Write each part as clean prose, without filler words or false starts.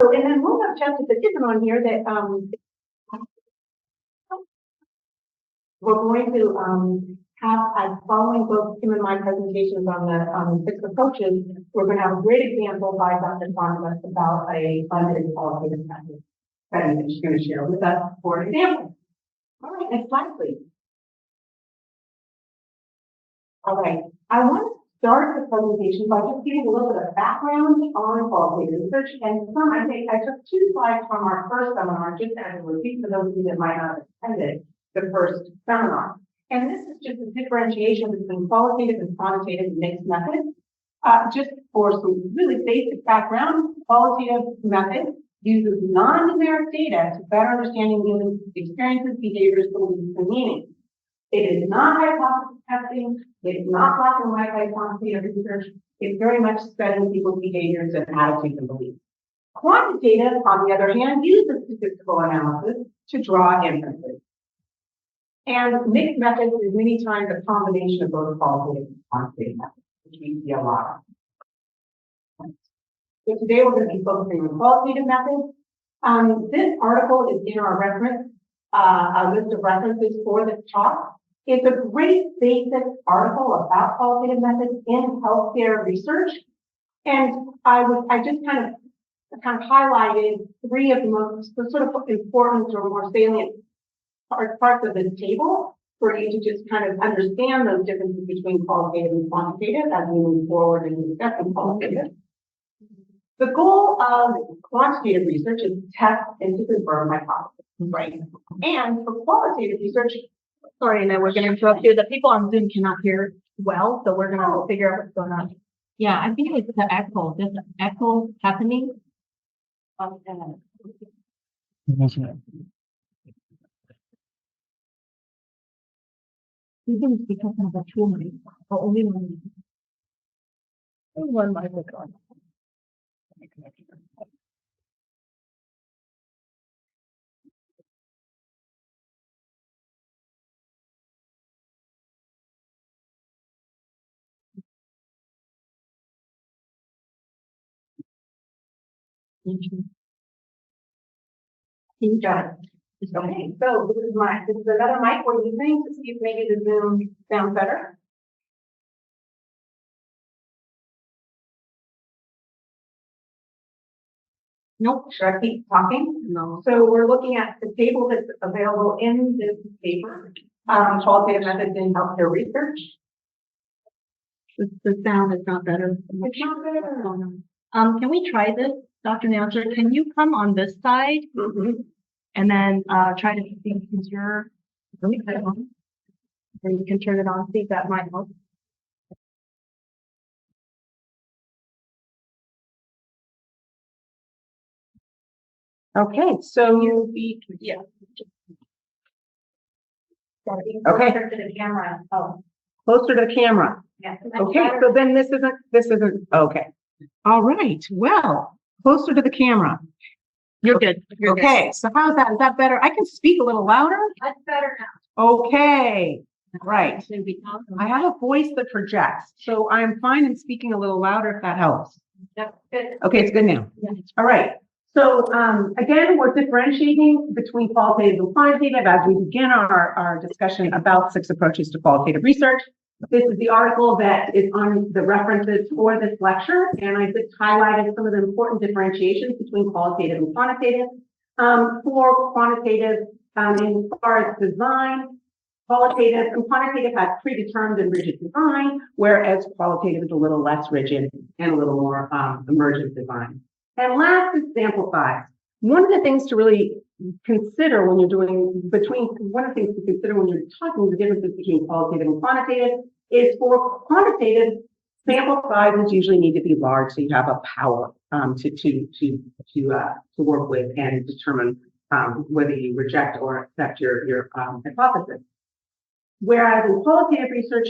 So, and then we'll have chapters that isn't on here that we're going to have, following both Kim and my presentations on the 6 approaches, we're going to have a great example by Dr. Farnbus about a funded qualitative method that she's going to share with us for example. All right, next slide, please. All right, I want to start the presentation by just giving a little bit of background on qualitative research. And I took 2 slides from our first seminar, just as a repeat for those of you that might not have attended the first seminar. And this is just a differentiation between qualitative and quantitative mixed methods. Just for some really basic background, qualitative method uses non-numeric data to better understand human experiences, behaviors, beliefs, and meanings. It is not hypothesis testing. It is not black and white like quantitative research. It's very much studying people's behaviors and attitudes and beliefs. Quantitative, on the other hand, uses statistical analysis to draw inferences. And mixed methods is many times a combination of both qualitative and quantitative methods, which we see a lot of. So today we're going to be focusing on qualitative methods. This article is in our reference, a list of references for this talk. It's a great basic article about qualitative methods in healthcare research. And I just kind of highlighted 3 of the most sort of important or more salient parts of this table for you to just kind of understand those differences between qualitative and quantitative as we move forward and discuss qualitative. The goal of quantitative research is to test and to confirm hypotheses, right? And for qualitative research, sorry, Annette, we're going to interrupt you. The people on Zoom cannot hear well, so we're going to figure out what's going on. Yeah, I think it's the echo. There's an echo happening. Even it's because of the two mics, or only one microphone. You got it. Okay, so this is another mic we're using to see if maybe the Zoom sounds better. Nope, should I keep talking? No. So we're looking at the table that's available in this paper, qualitative methods in healthcare research. The sound is not better. It's not better. Can we try this, Dr. Nasr? Can you come on this side and then try to see because you're really cut on, and you can turn it on. See if that might help. Okay, so you'll be okay. Closer to the camera. Oh, closer to the camera. Yeah. Okay, so then this isn't okay. All right. Well, closer to the camera. You're good. You're okay. Good. So how's that? Is that better? I can speak a little louder. That's better now. Okay. Right. I have a voice that projects, so I'm fine in speaking a little louder if that helps. That's good. Okay, it's good now. Yeah. All right. So again, we're differentiating between qualitative and quantitative as we begin our discussion about 6 approaches to qualitative research. This is the article that is on the references for this lecture, and I just highlighted some of the important differentiations between qualitative and quantitative. For quantitative, as far as design, qualitative and quantitative has predetermined and rigid design, whereas qualitative is a little less rigid and a little more emergent design. And last is sample size. One of the things to really consider when you're one of the things to consider when you're talking the differences between qualitative and quantitative is for quantitative, sample sizes usually need to be large, so you have a power to work with and determine whether you reject or accept your hypothesis. Whereas in qualitative research,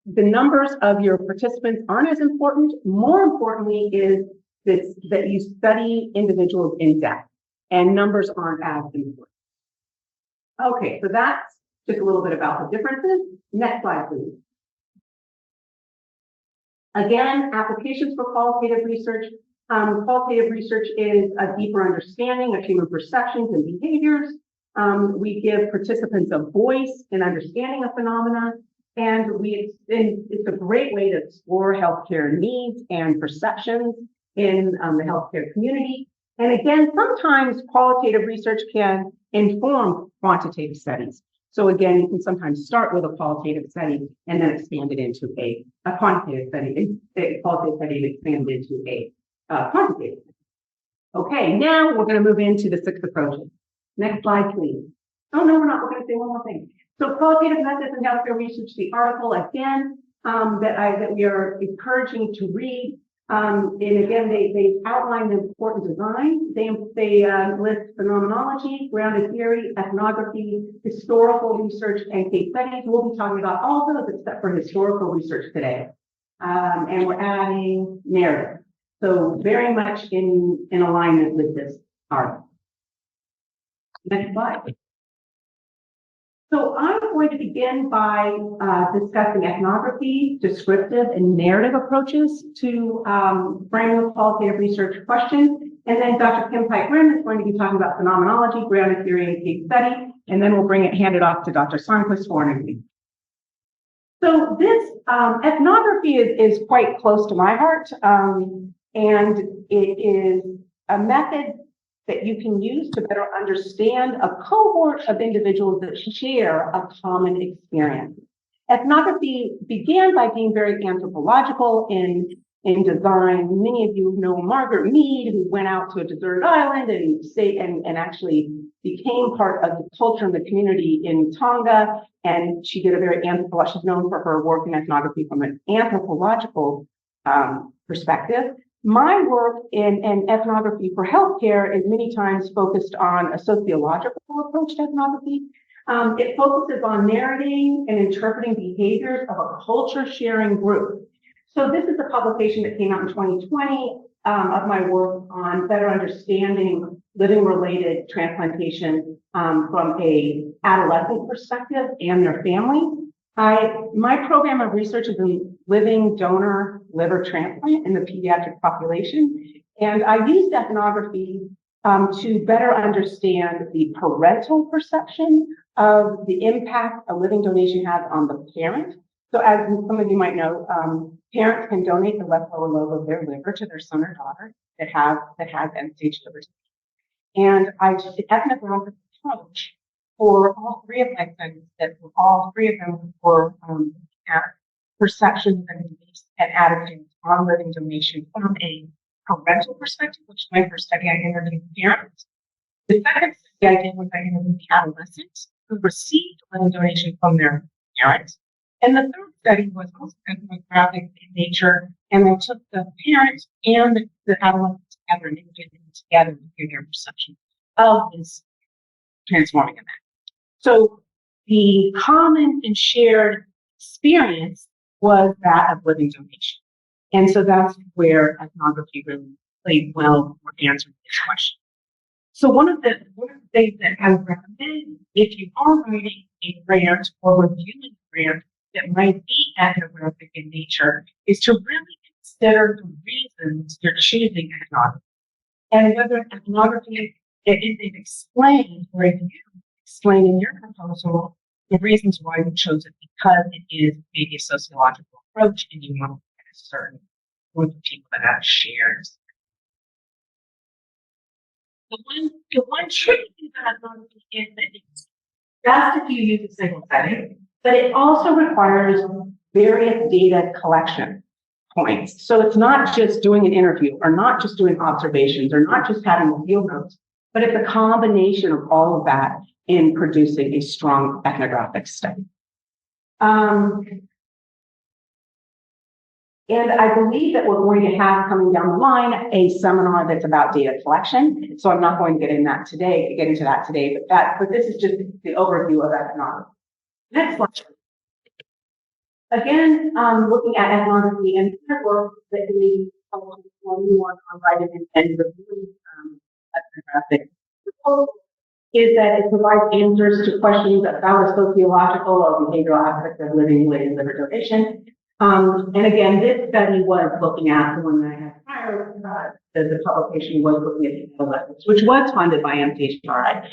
the numbers of your participants aren't as important. More importantly is that you study individuals in depth, and numbers aren't as important. Okay, so that's just a little bit about the differences. Next slide, please. Again, applications for qualitative research. Qualitative research is a deeper understanding of human perceptions and behaviors. We give participants a voice in understanding of phenomena, and it's a great way to explore healthcare needs and perceptions in the healthcare community. And again, sometimes qualitative research can inform quantitative studies. So again, you can sometimes start with a qualitative study and then expand it into a quantitative study, a qualitative study and expand it into a quantitative study. Okay, now we're going to move into the 6 approaches. Next slide, please. Oh, no, we're not. We're going to say one more thing. So qualitative methods in healthcare research, the article again, that we are encouraging to read. And again, they outline the important design. They list phenomenology, grounded theory, ethnography, historical research, and case studies. We'll be talking about all those except for historical research today. And we're adding narrative. So very much in alignment with this article. Next slide. So I'm going to begin by discussing ethnography, descriptive, and narrative approaches to framing of qualitative research questions. And then Dr. Kim Pyke-Grimm is going to be talking about phenomenology, grounded theory, and case study. And then we'll hand it off to Dr. Sonnenquist for an interview. So this ethnography is quite close to my heart. And it is a method that you can use to better understand a cohort of individuals that share a common experience. Ethnography began by being very anthropological in design. Many of you know Margaret Mead, who went out to a deserted island and actually became part of the culture and the community in Tonga. And she did a very anthropological, she's known for her work in ethnography from an anthropological perspective. My work in ethnography for healthcare is many times focused on a sociological approach to ethnography. It focuses on narrating and interpreting behaviors of a culture-sharing group. So this is a publication that came out in 2020 of my work on better understanding living-related transplantation from a adolescent perspective and their family. My program of research is in living donor liver transplant in the pediatric population. And I used ethnography to better understand the parental perception of the impact a living donation has on the parent. So as some of you might know, parents can donate the left lower lobe of their liver to their son or daughter that has end-stage liver disease. And I did the ethnographic approach for all 3 of my studies, that all 3 of them were at perceptions and beliefs and attitudes on living donation from a parental perspective, which is my first study. I interviewed parents. The second study I did was I interviewed the adolescents who received living donation from their parents. And the third study was also ethnographic in nature, and I took the parents and the adolescents together and integrated them together to hear their perception of this transforming event. So the common and shared experience was that of living donation. And so that's where ethnography really played well for answering this question. So one of the things that I would recommend if you are writing a grant or reviewing a grant that might be ethnographic in nature is to really consider the reasons you're choosing ethnography. And whether ethnography is explained, or if you explain in your proposal the reasons why you chose it, because it is maybe a sociological approach and you want to get a certain group of people that have shared. The one tricky thing about ethnography is that it's best if you use a single setting, but it also requires various data collection points. So it's not just doing an interview, or not just doing observations, or not just having the field notes, but it's a combination of all of that in producing a strong ethnographic study. And I believe that we're going to have coming down the line a seminar that's about data collection. So I'm not going to get into that today, but this is just the overview of ethnography. Next slide. Again, looking at ethnography and work that we want on writing and reviewing ethnographic proposals is that it provides answers to questions about a sociological or behavioral aspect of living-related liver donation. And again, this study was looking at the one that I had prior the publication was looking at adolescents, which was funded by MCHRI,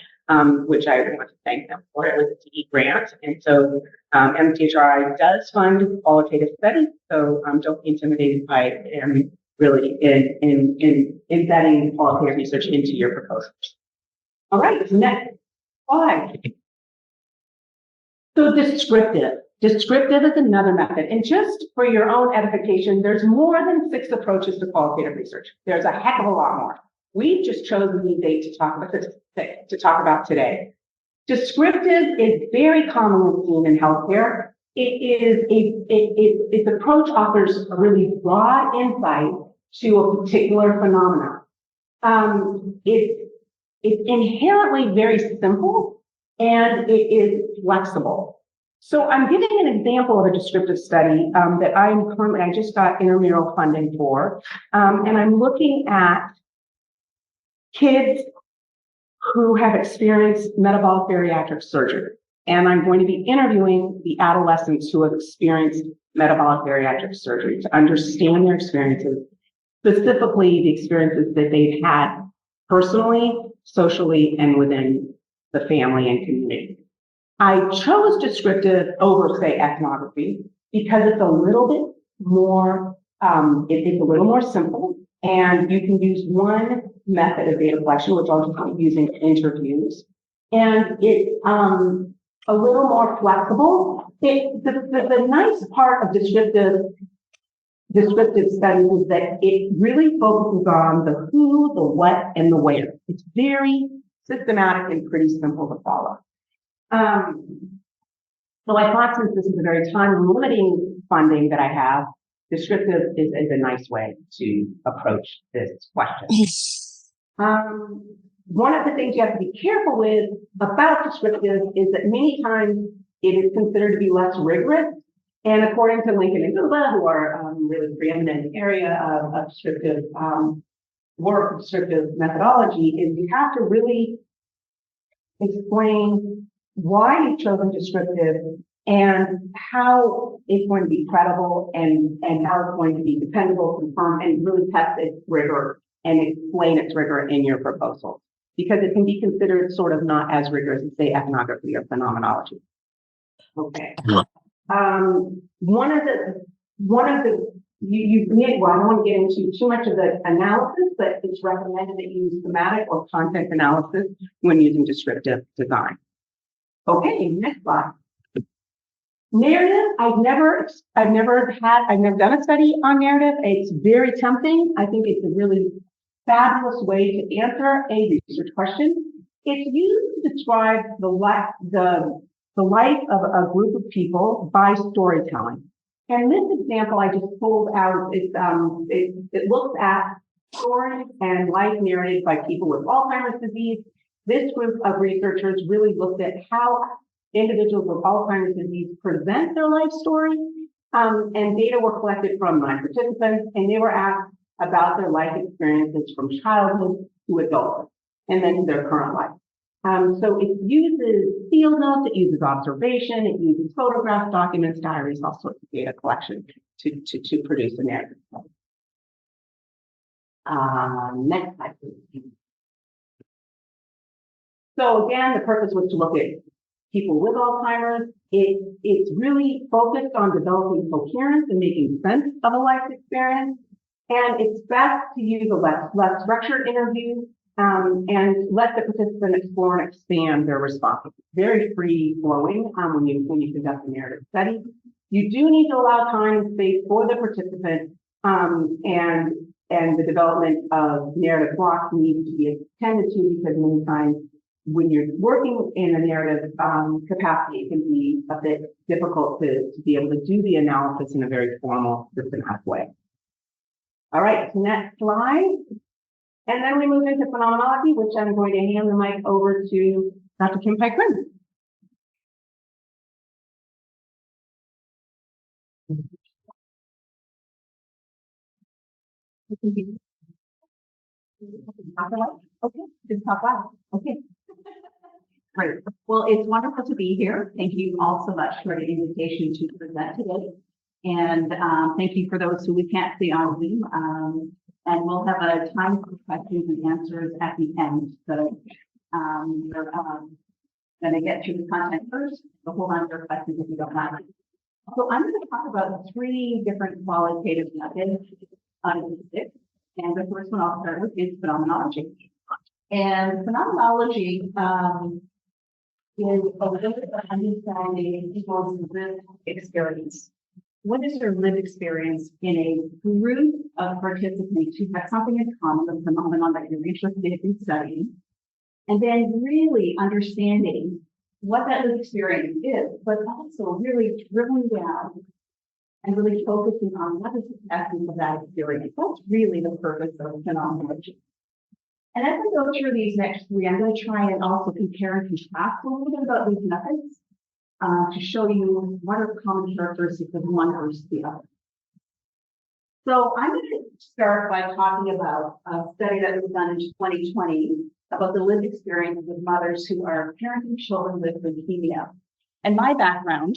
which I want to thank them for. It was a CE grant. And so MCHRI does fund qualitative studies. So don't be intimidated by it, really in embedding qualitative research into your proposals. All right, next slide. So descriptive. Descriptive is another method. And just for your own edification, there's more than 6 approaches to qualitative research. There's a heck of a lot more. We've just chosen these 8 to talk about today. Descriptive is very commonly seen in healthcare. Its approach offers a really broad insight to a particular phenomenon. It's inherently very simple and it is flexible. So I'm giving an example of a descriptive study that I just got intramural funding for, and I'm looking at kids who have experienced metabolic bariatric surgery. And I'm going to be interviewing the adolescents who have experienced metabolic bariatric surgery to understand their experiences, specifically the experiences that they've had personally, socially, and within the family and community. I chose descriptive over, say, ethnography because it's a little bit more, it's a little more simple, and you can use one method of data collection, which I'll just be using in interviews, and it's a little more flexible. The nice part of descriptive studies is that it really focuses on the who, the what, and the where. It's very systematic and pretty simple to follow. So I thought, since this is a very time-limiting funding that I have, descriptive is a nice way to approach this question. One of the things you have to be careful with about descriptive is that many times it is considered to be less rigorous. And according to Lincoln and Gula, who are really preeminent in the area of descriptive work, descriptive methodology, is you have to really explain why you've chosen descriptive and how it's going to be credible and how it's going to be dependable, confirmed, and really test its rigor and explain its rigor in your proposal. Because it can be considered sort of not as rigorous as, say, ethnography or phenomenology. Okay. One of the well, I don't want to get into too much of the analysis, but it's recommended that you use thematic or content analysis when using descriptive design. Okay, next slide. Narrative, I've never done a study on narrative. It's very tempting. I think it's a really fabulous way to answer a research question. It's used to describe the life of a group of people by storytelling. And this example I just pulled out, it looks at stories and life narrated by people with Alzheimer's disease. This group of researchers really looked at how individuals with Alzheimer's disease present their life story, and data were collected from 9 participants, and they were asked about their life experiences from childhood to adulthood, and then to their current life. So it uses field notes, it uses observation, it uses photographs, documents, diaries, all sorts of data collection to produce a narrative. Next slide, please. So again, the purpose was to look at people with Alzheimer's. It's really focused on developing coherence and making sense of a life experience. And it's best to use a less structured interview and let the participant explore and expand their responses. Very free flowing when you conduct a narrative study. You do need to allow time and space for the participant, and the development of narrative blocks needs to be attended to, because many times when you're working in a narrative capacity, it can be a bit difficult to be able to do the analysis in a very formal, systematic way. All right, next slide. And then we move into phenomenology, which I'm going to hand the mic over to Dr. Kim Pyke-Grimm. Okay, just talk loud. Okay. Great. Well, it's wonderful to be here. Thank you all so much for the invitation to present today. And thank you for those who we can't see on Zoom. And we'll have a time for questions and answers at the end. So we're going to get through the content first, but hold on to your questions if you don't mind. So I'm going to talk about 3 different qualitative methods out of the 6. And the first one I'll start with is phenomenology. And phenomenology is a way of understanding people's lived experience. What is their lived experience in a group of participants who have something in common, a phenomenon that you're interested in studying, and then really understanding what that lived experience is, but also really drilling down and really focusing on what is the essence of that experience. That's really the purpose of phenomenology. And as I go through these next 3, I'm going to try and also compare and contrast a little bit about these methods to show you what are common characteristics of one versus the other. So I'm going to start by talking about a study that was done in 2020 about the lived experiences of mothers who are parenting children with leukemia. And my background,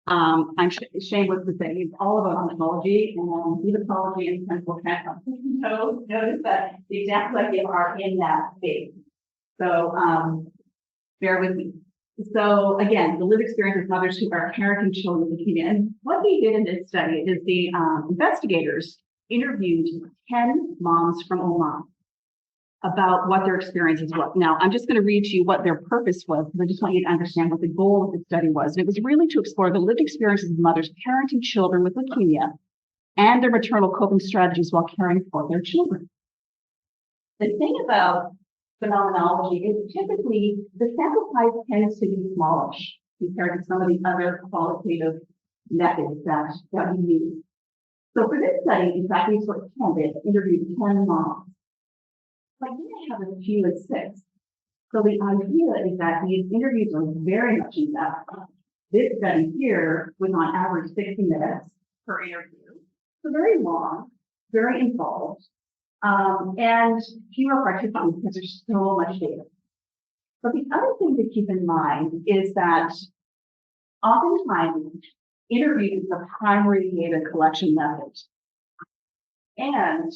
I'm shameless to say, is all about oncology and hematology and clinical transplant. So notice that the examples I give are in that space. So bear with me. So again, the lived experience of mothers who are parenting children with leukemia. And what they did in this study is the investigators interviewed 10 moms from Oman about what their experiences were. Now, I'm just going to read to you what their purpose was, because I just want you to understand what the goal of the study was. And it was really to explore the lived experiences of mothers parenting children with leukemia and their maternal coping strategies while caring for their children. The thing about phenomenology is typically the sample size tends to be smallish compared to some of the other qualitative methods that we use. So for this study, exactly what Ken did, interviewed 10 moms. Like we may have as few as 6. So the idea is that these interviews are very much in depth. This study here was on average 60 minutes per interview. So very long, very involved, and fewer participants because there's so much data. But the other thing to keep in mind is that oftentimes interviews is the primary data collection method. And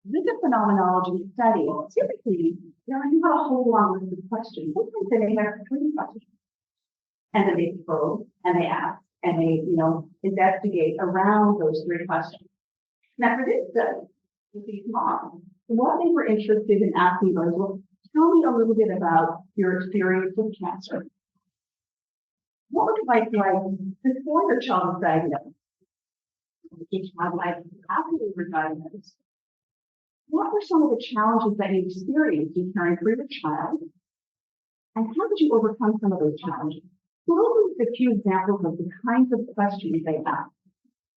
with a phenomenology study, typically, you have a whole long list of questions. Sometimes they may have 3 questions. And then they probe, and they ask, and they, investigate around those 3 questions. Now, for this study, with these moms, what they were interested in asking was, well, tell me a little bit about your experience with cancer. What was life like before your child was diagnosed? Each child life after they were diagnosed? What were some of the challenges that you experienced in caring for your child? And how did you overcome some of those challenges? So those are a few examples of the kinds of questions they asked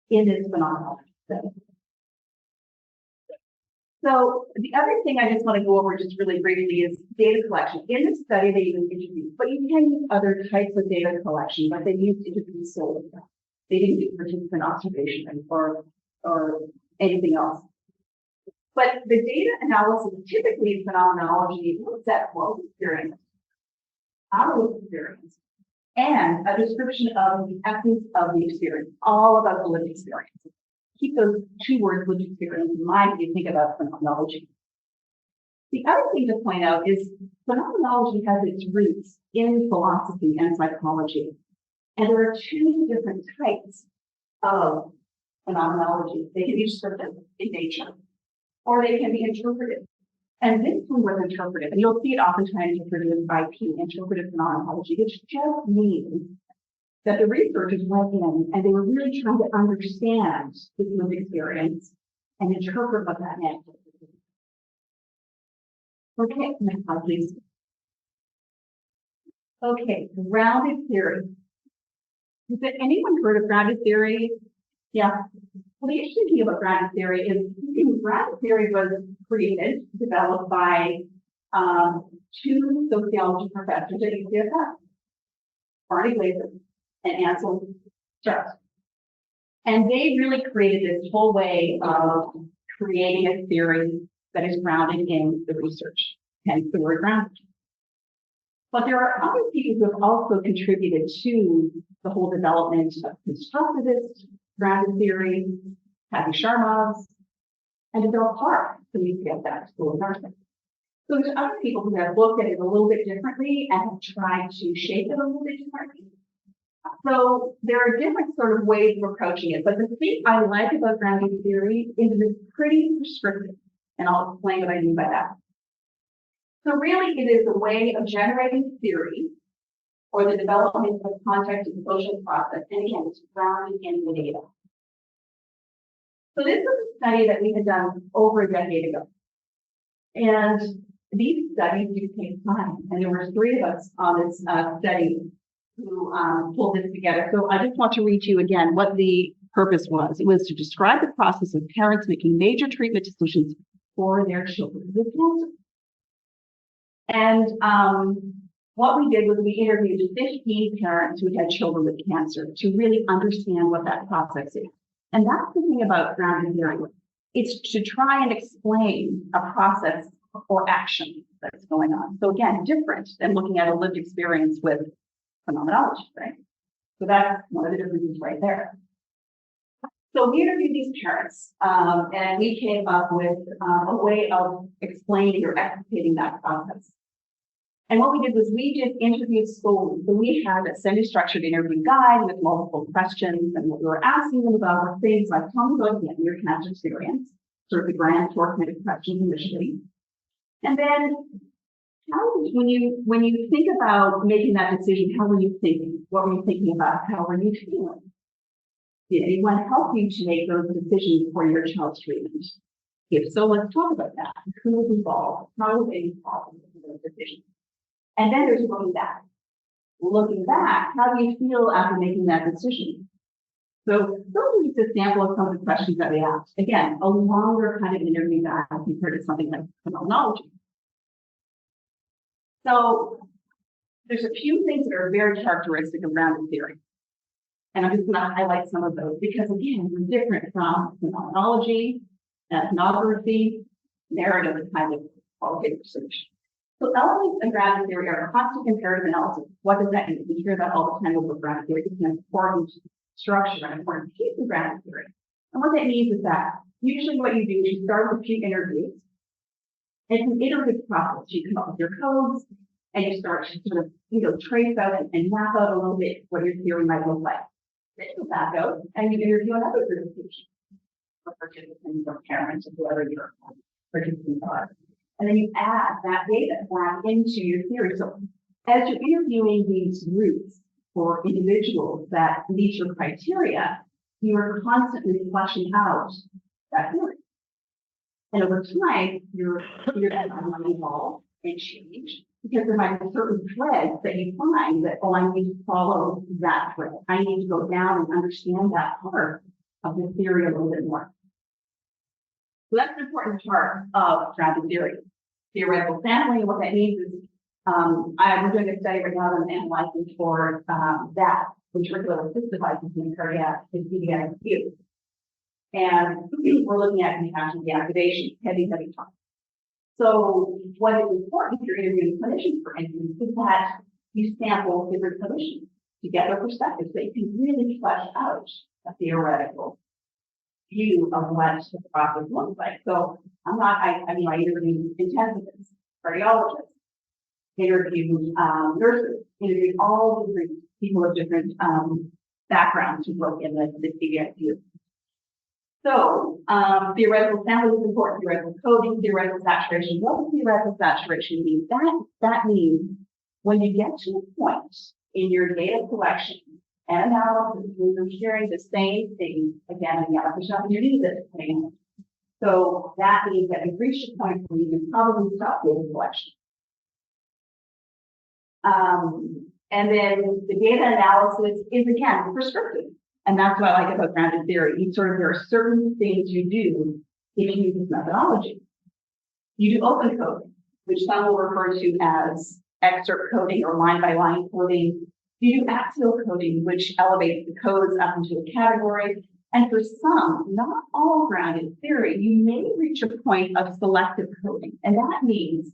in this phenomenology study. So the other thing I just want to go over just really briefly is data collection. In this study, they used interviews, but you can use other types of data collection, but they used interviews solely. They didn't do participant observation or anything else. But the data analysis, typically in phenomenology, looks at what experience, our experience, and a description of the essence of the experience, all about the lived experience. Keep those 2 words, lived experience, in mind when you think about phenomenology. The other thing to point out is phenomenology has its roots in philosophy and psychology. And there are 2 different types of phenomenology. They can be descriptive in nature, or they can be interpretive. And this one was interpretive, and you'll see it oftentimes referred to as IP, interpretive phenomenology, which just means that the researchers went in and they were really trying to understand this lived experience and interpret what that meant. Okay, next slide, please. Okay, grounded theory. Has anyone heard of grounded theory? Yeah. Well, the interesting thing about grounded theory is grounded theory was created, developed by 2 sociology professors at UCSF, Barney Glaser and Ansel Strauss. And they really created this whole way of creating a theory that is grounded in the research, hence the word grounded. But there are other people who have also contributed to the whole development of constructivist grounded theory, Kathy Sharma's, and develop heart so you get that school of nursing. So there's other people who have looked at it a little bit differently and have tried to shape it a little bit differently. So there are different sort of ways of approaching it, but the thing I like about grounding theory is it's pretty prescriptive, and I'll explain what I mean by that. So really it is a way of generating theory or the development of context and social process, and again, it's grounded in the data. So this was a study that we had done over a decade ago. And these studies do take time, and there were 3 of us on this study who pulled this together. So I just want to read to you again what the purpose was. It was to describe the process of parents making major treatment decisions for their children with cancer. And what we did was we interviewed 15 parents who had children with cancer to really understand what that process is. And that's the thing about grounded theory. It's to try and explain a process or action that's going on. So again, different than looking at a lived experience with phenomenology, right? So that's one of the differences right there. So we interviewed these parents, and we came up with a way of explaining or explicating that process. And what we did was we did interviews slowly. So we had a semi-structured interview guide with multiple questions, and what we were asking them about were things like, tell me about your cancer experience, sort of the grand four kind of questions initially. And then when you think about making that decision, how were you thinking? What were you thinking about? How were you feeling? Did anyone help you to make those decisions for your child's treatment? If so, let's talk about that. Who was involved? How was they involved in those decisions? And then there's looking back. Looking back, how do you feel after making that decision? So those are just a sample of some of the questions that we asked. Again, a longer kind of interview guide compared to something like phenomenology. So there's a few things that are very characteristic of grounded theory. And I'm just going to highlight some of those because, again, they're different from phenomenology, ethnography, narrative, kind of qualitative research. So elements of grounded theory are constant comparative analysis. What does that mean? We hear that all the time with grounded theory. It's an important structure, an important piece of grounded theory. And what that means is that usually what you do is you start with a few interviews. It's an iterative process. You come up with your codes and you start to sort of, trace out and map out a little bit what your theory might look like. Then you back out and you interview another group of people, or participants or parents or whoever your participants are. And then you add that data back into your theory. So as you're interviewing these groups or individuals that meet your criteria, you are constantly fleshing out that theory. And over time, your theory might evolve and change because there might be certain threads that you find that, oh, I need to follow that thread. I need to go down and understand that part of the theory a little bit more. So that's an important part of grounded theory. Theoretical sampling, what that means is, I'm doing a study right now that I'm analyzing for that ventricular assist devices in cardiac and pediatrics. And we're looking at compassion deactivation, heavy talk. So what is important if you're interviewing clinicians, for instance, is that you sample different clinicians to get their perspective so you can really flesh out a theoretical view of what the process looks like. So I interview intensivists, cardiologists, interview nurses, interview all different people of different backgrounds who work in the pediatric field. So theoretical sampling is important, theoretical coding, theoretical saturation. What does theoretical saturation mean? That means when you get to a point in your data collection and analysis, when you're hearing the same thing again and again, there's nothing you need this thing. So that means that you've reached a point where you can probably stop data collection. And then the data analysis is again prescriptive. And that's what I like about grounded theory. There are certain things you do if you use this methodology. You do open coding, which some will refer to as excerpt coding or line by line coding. You do axial coding, which elevates the codes up into a category. And for some, not all grounded theory, you may reach a point of selective coding. And that means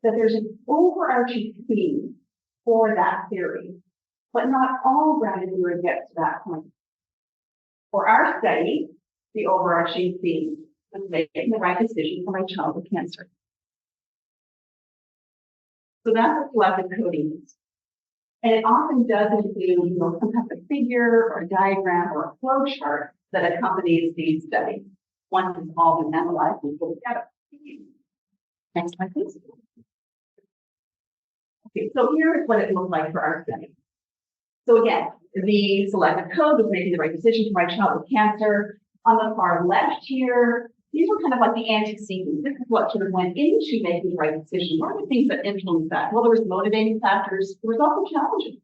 that there's an overarching theme for that theory, but not all grounded theory gets to that point. For our study, the overarching theme was making the right decision for my child with cancer. So that's what selective coding is. And it often does include, some type of figure or a diagram or a flow chart that accompanies these studies. Once it's all been analyzed and put together. Next slide, please. Okay, so here's what it looked like for our study. So again, the selective code was making the right decision for my child with cancer. On the far left here, these were kind of like the antecedents. This is what sort of went into making the right decision. What are the things that influenced that? Well, there was motivating factors. There was also challenges.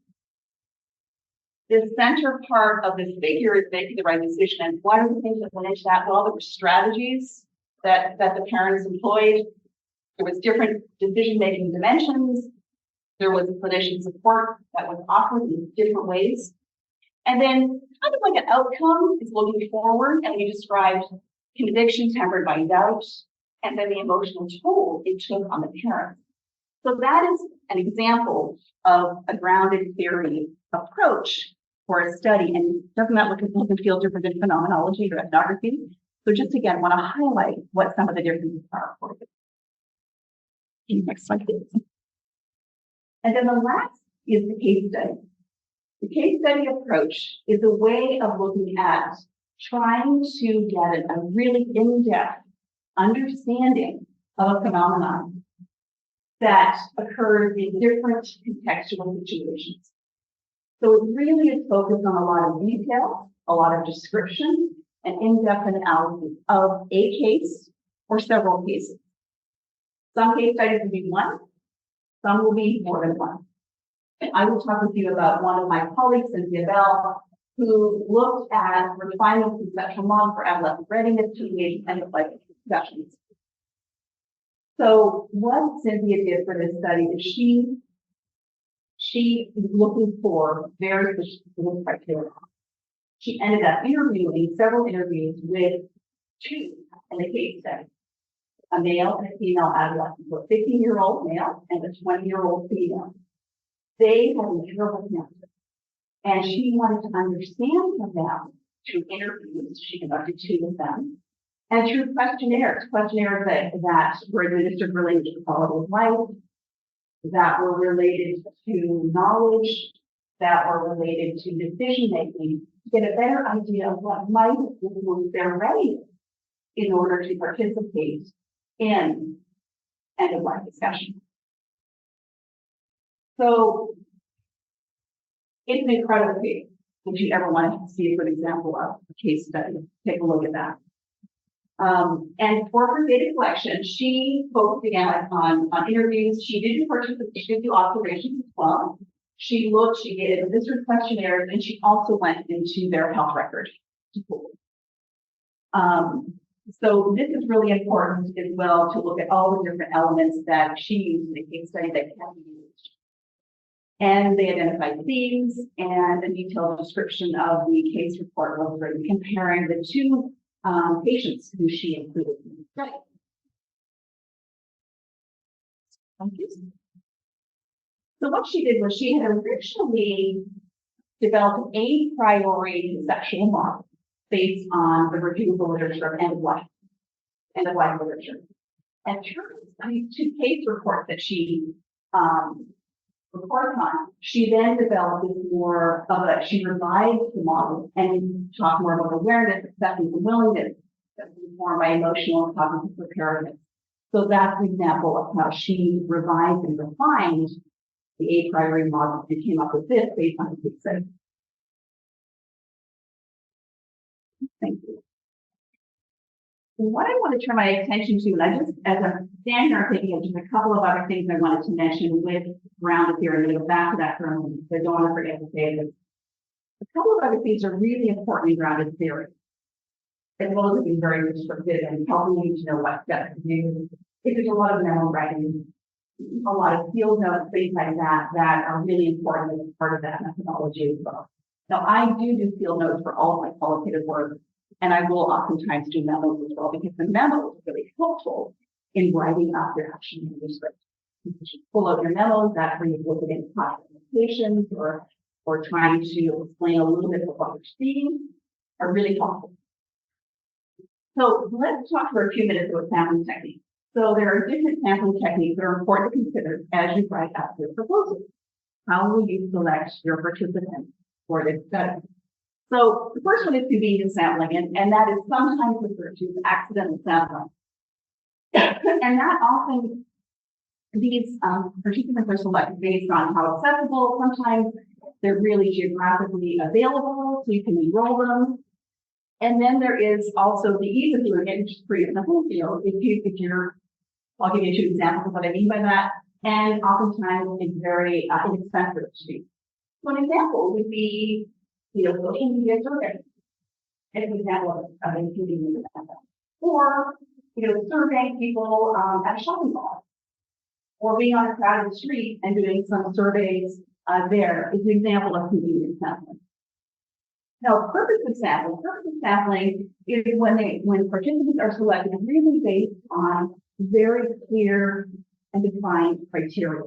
The center part of this figure is making the right decision. And what are the things that went into that? Well, there were strategies that the parents employed. There was different decision-making dimensions. There was clinician support that was offered in different ways. And then kind of like an outcome is looking forward, and we described conviction tempered by doubt, and then the emotional toll it took on the parents. So that is an example of a grounded theory approach for a study. And doesn't that look and feel different than phenomenology or ethnography? So just again, want to highlight what some of the differences are for you. Next slide, please. And then the last is the case study. The case study approach is a way of looking at trying to get a really in-depth understanding of a phenomenon that occurs in different contextual situations. So it really is focused on a lot of detail, a lot of description, and in-depth analysis of a case or several cases. Some case studies will be one, some will be more than one. And I will talk with you about one of my colleagues, Cynthia Bell, who looked at refining conceptual model for adolescent readiness, teenage and life discussions. So what Cynthia did for this study is she was looking for very specific criteria. She ended up interviewing several interviews with two in the case study, a male and a female adolescent, so a 15-year-old male and a 20-year-old female. They had incurable cancer, and she wanted to understand from them through interviews. She conducted two of them, and through questionnaires that were administered related to quality of life, that were related to knowledge, that were related to decision making, to get a better idea of what might influence their readiness in order to participate in end-of-life discussion. So it's an incredible case. If you ever want to see a good example of a case study, take a look at that. And for her data collection, she focused again on interviews. She did do observations as well. She did administered questionnaires, and she also went into their health record. So this is really important as well to look at all the different elements that she used in the case study that can be used. And they identified themes and a detailed description of the case report was written comparing the two patients who she included in the study. Thank you. So what she did was she had originally developed an a priori conceptual model based on the review of the literature of end-of-life literature. And through these two case reports that she reports on, she then developed this more of she revised the model and talked more about awareness, acceptance, and willingness that's informed by emotional and cognitive preparedness. So that's an example of how she revised and refined the a priori model and came up with this based on the case study. Thank you. What I want to turn my attention to, and I just, as I'm standing here thinking of just a couple of other things I wanted to mention with grounded theory, I'm going to go back to that for a moment, because I don't want to forget to say this. A couple of other things are really important in grounded theory, as well as being very descriptive and helping you to know what steps to do. There's a lot of memo writing, a lot of field notes, things like that, that are really important as part of that methodology as well. Now, I do field notes for all of my qualitative work, and I will oftentimes do memos as well, because the memo is really helpful in writing up your action manuscript. You should pull out your memos, that's where you look at any classifications or trying to explain a little bit of what you're seeing are really helpful. So let's talk for a few minutes about sampling techniques. So there are different sampling techniques that are important to consider as you write out your proposal. How will you select your participants for this study? So the first one is convenience sampling, and that is sometimes referred to as accidental sampling. And that often, these participants are selected based on how accessible. Sometimes they're really geographically available, so you can enroll them. And then there is also the ease of doing it, which is free in the whole field. I'll give you two examples of what I mean by that. And oftentimes it's very inexpensive to do. So an example would be, social media survey. As an example of including the or, surveying people at a shopping mall. Or being on a crowded street and doing some surveys there is an example of convenience sampling. Now, purposive sampling is when participants are selected really based on very clear and defined criteria.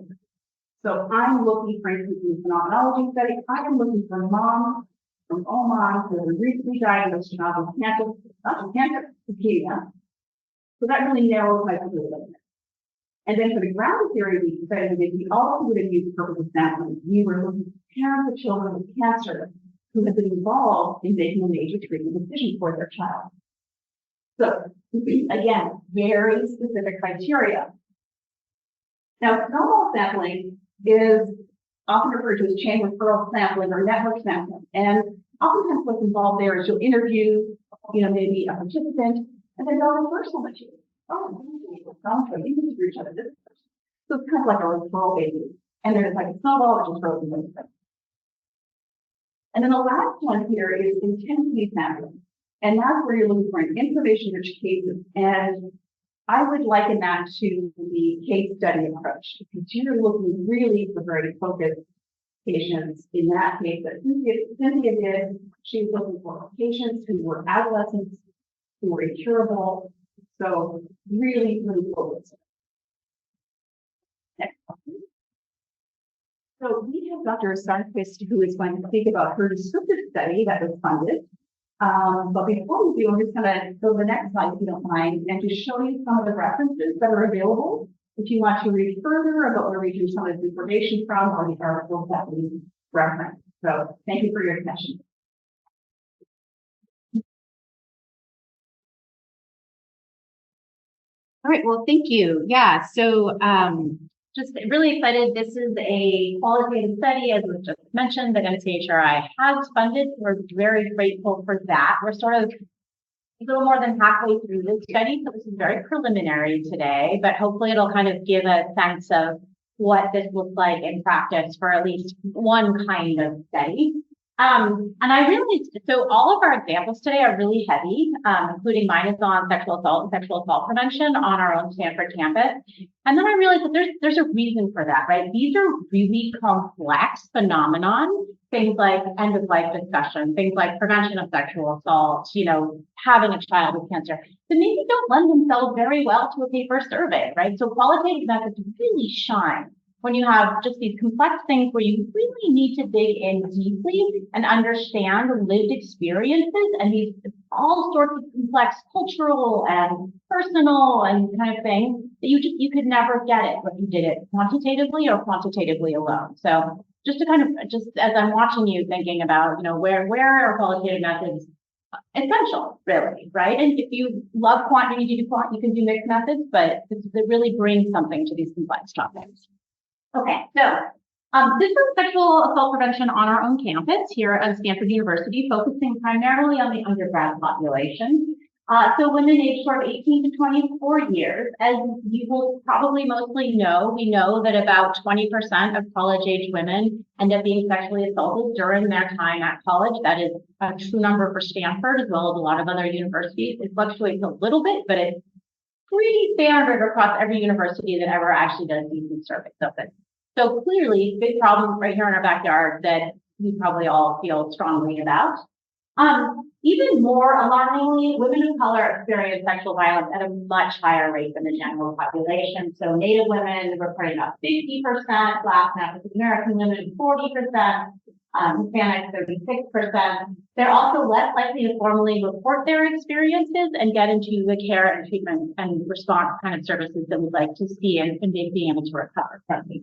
So I'm looking, for instance, in the Oncology study, I am looking for moms from all moms who are recently diagnosed with cancer, not just cancer, leukemia. So that really narrows my population. And then for the ground theory we studied, we also would have used purposive sampling. We were looking for parents of children with cancer who have been involved in making a major treatment decision for their child. So again, very specific criteria. Now, snowball sampling is often referred to as chain referral sampling or network sampling. And oftentimes what's involved there is you'll interview, maybe a participant, and then they'll refer someone to you. Oh, you need to reach out to this person. So it's kind of like a referral basis. And then it's like a snowball that just grows in this thing. And then the last one here is intensity sampling. And that's where you're looking for an information-rich cases. And I would liken that to the case study approach, because you're looking really for very focused patients. In that case that Cynthia did, she was looking for patients who were adolescents, who were incurable. So really, really focused. Next one. So we have Dr. Sundquist, who is going to speak about her descriptive study that was funded. But before we do, I'm just going to go to the next slide, if you don't mind, and to show you some of the references that are available. If you want to read further about where we do some of this information from, or the articles that we reference. So thank you for your attention. All right, well, thank you. Yeah, so just really excited. This is a qualitative study, as was just mentioned, that MCHRI has funded. We're very grateful for that. We're sort of a little more than halfway through this study, so this is very preliminary today, but hopefully it'll kind of give a sense of what this looks like in practice for at least one kind of study. So all of our examples today are really heavy, including mine is on sexual assault and sexual assault prevention on our own Stanford campus. And then I realized that there's a reason for that, right? These are really complex phenomenon, things like end of life discussion, things like prevention of sexual assault, having a child with cancer, that maybe don't lend themselves very well to a paper survey, right? So qualitative methods really shine when you have just these complex things where you really need to dig in deeply and understand lived experiences and these all sorts of complex cultural and personal and kind of things that you could never get it when you did it quantitatively or quantitatively alone. So just to kind of, just as I'm watching you thinking about, where are qualitative methods essential, really, right? And if you love quant, you do quant, you can do mixed methods, but it really brings something to these complex topics. Okay, so this is sexual assault prevention on our own campus here at Stanford University, focusing primarily on the undergrad population. So women aged sort of 18 to 24 years, as you will probably mostly know, we know that about 20% of college-age women end up being sexually assaulted during their time at college. That is a true number for Stanford, as well as a lot of other universities. It fluctuates a little bit, but it's pretty standard across every university that ever actually does these surveys of it. So clearly, big problem right here in our backyard that we probably all feel strongly about. Even more alarmingly, women of color experience sexual violence at a much higher rate than the general population. So Native women reporting about 50%, Black and African American women 40%, Hispanic 36%. They're also less likely to formally report their experiences and get into the care and treatment and response kind of services that we'd like to see and being able to recover from these.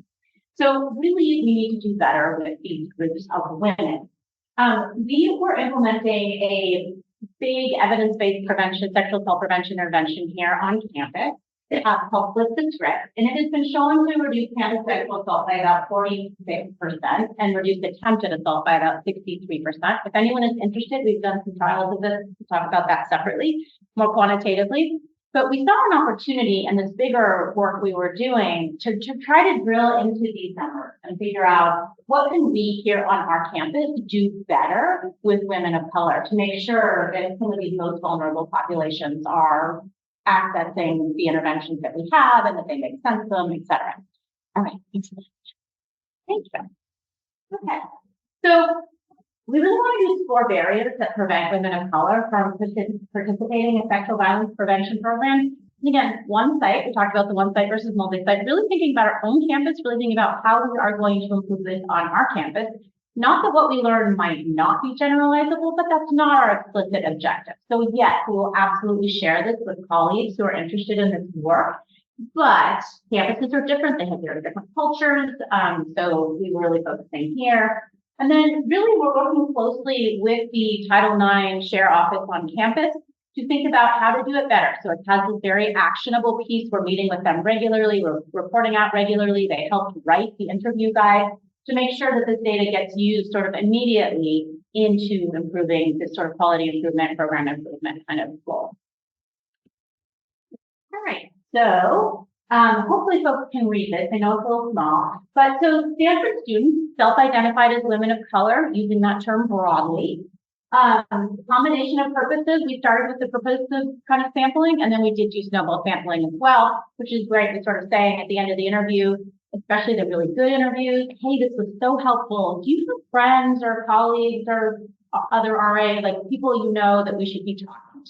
So really, we need to do better with these groups of women. We were implementing a big evidence-based prevention, sexual assault prevention intervention here on campus. Called Flip the Script, and it has been shown to reduce campus sexual assault by about 46% and reduce attempted assault by about 63%. If anyone is interested, we've done some trials of this to talk about that separately, more quantitatively. But we saw an opportunity in this bigger work we were doing to try to drill into these numbers and figure out what can we here on our campus do better with women of color to make sure that some of these most vulnerable populations are accessing the interventions that we have and that they make sense of them, et cetera. All right, thank you. Okay, so we really want to explore barriers that prevent women of color from participating in sexual violence prevention programs. And again, one site, we talked about the one site versus multi-site, really thinking about our own campus, really thinking about how we are going to improve this on our campus. Not that what we learn might not be generalizable, but that's not our explicit objective. So yes, we will absolutely share this with colleagues who are interested in this work, but campuses are different. They have very different cultures. So we were really focusing here. And then really we're working closely with the Title IX Share Office on campus to think about how to do it better. So it has this very actionable piece. We're meeting with them regularly. We're reporting out regularly. They helped write the interview guide to make sure that this data gets used sort of immediately into improving this sort of quality improvement, program improvement kind of goal. All right, so hopefully folks can read this. I know it's a little small, but so Stanford students self-identified as women of color, using that term broadly. Combination of purposes, we started with the purposive kind of sampling, and then we did do snowball sampling as well, which is great. We're sort of saying at the end of the interview, especially the really good interviews, hey, this was so helpful. Do you have friends or colleagues or other RA, like people you know that we should be talking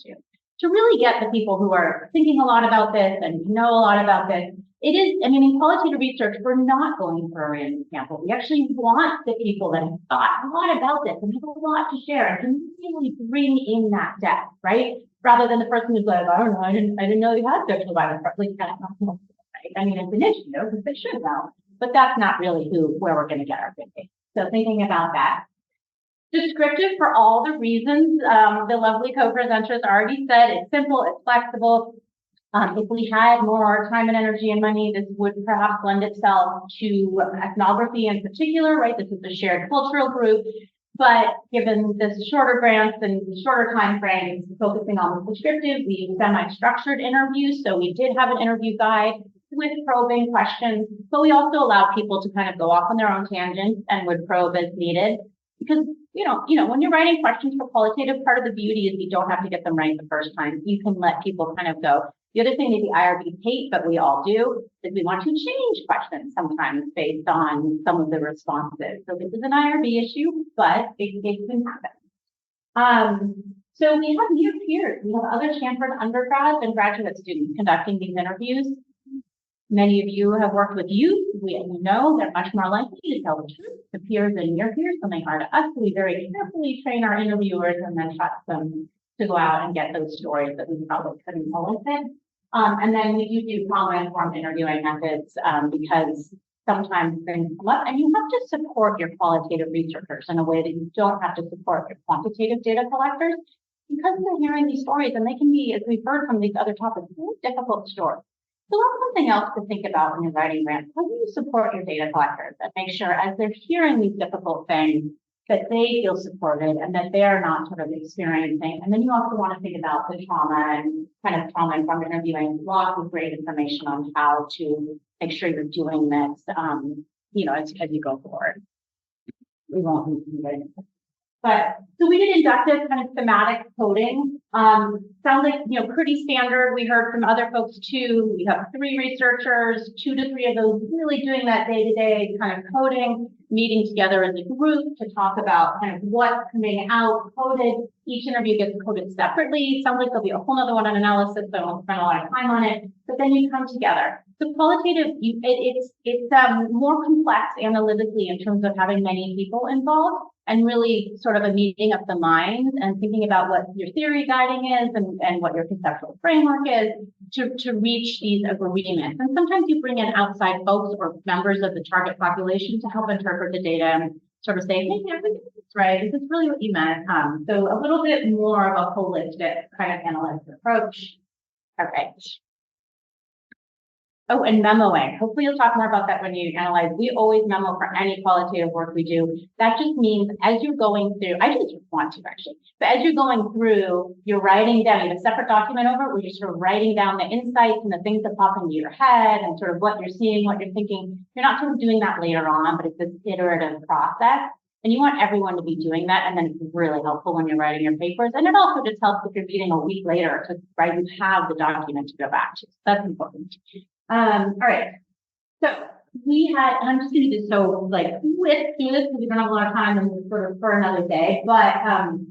to really get the people who are thinking a lot about this and know a lot about this? It is, I mean, in qualitative research, we're not going for a random sample. We actually want the people that have thought a lot about this and have a lot to share and can really bring in that depth, right? Rather than the person who's like, I don't know, I didn't know you had sexual violence. Like, that's not right? I mean, it's an issue, because they should know, but that's not really where we're going to get our good data. So thinking about that. Descriptive for all the reasons the lovely co-presenters already said. It's simple, it's flexible. If we had more time and energy and money, this would perhaps lend itself to ethnography in particular, right? This is a shared cultural group, but given this shorter grants and shorter time frames, focusing on the descriptive, we use semi-structured interviews. So we did have an interview guide with probing questions, but we also allowed people to kind of go off on their own tangents and would probe as needed. Because, you know, when you're writing questions for qualitative, part of the beauty is you don't have to get them right the first time. You can let people kind of go. The other thing that the IRBs hate, but we all do, is we want to change questions sometimes based on some of the responses. So this is an IRB issue, but it can happen. So we have new peers. We have other Stanford undergrads and graduate students conducting these interviews. Many of you have worked with youth. We know they're much more likely to tell the truth to peers and near peers than they are to us. So we very carefully train our interviewers and then trust them to go out and get those stories that we probably couldn't elicit. And then we do trauma-informed interviewing methods because sometimes things come up and you have to support your qualitative researchers in a way that you don't have to support your quantitative data collectors because they're hearing these stories and they can be, as we've heard from these other topics, really difficult stories. So that's something else to think about when you're writing grants. How do you support your data collectors and make sure as they're hearing these difficult things that they feel supported and that they're not sort of experiencing. And then you also want to think about the trauma and kind of trauma-informed interviewing, lots of great information on how to make sure you're doing this, you know, as you go forward. We won't be doing it. But so we did inductive kind of thematic coding. Sounds like, you know, pretty standard. We heard from other folks too. We have 3 researchers, 2 to 3 of those really doing that day-to-day kind of coding, meeting together as a group to talk about kind of what's coming out coded. Each interview gets coded separately. Sounds like there'll be a whole other one on analysis, so I won't spend a lot of time on it. But then you come together. So qualitative, it's more complex analytically in terms of having many people involved and really sort of a meeting of the minds and thinking about what your theory guiding is and what your conceptual framework is to reach these agreements. And sometimes you bring in outside folks or members of the target population to help interpret the data and sort of say, hey, everything's right. Is this really what you meant? So a little bit more of a holistic kind of analytic approach. All right. Oh, and memoing. Hopefully you'll talk more about that when you analyze. We always memo for any qualitative work we do. That just means as you're going through, I just want to actually, but as you're going through, you're writing down, you have a separate document over it where you're sort of writing down the insights and the things that pop into your head and sort of what you're seeing, what you're thinking. You're not sort of doing that later on, but it's this iterative process. And you want everyone to be doing that. And then it's really helpful when you're writing your papers. And it also just helps if you're meeting a week later to, right, you have the document to go back to. So that's important. All right. So we had, and I'm just going to do so like whip through this because we don't have a lot of time and sort of for another day. But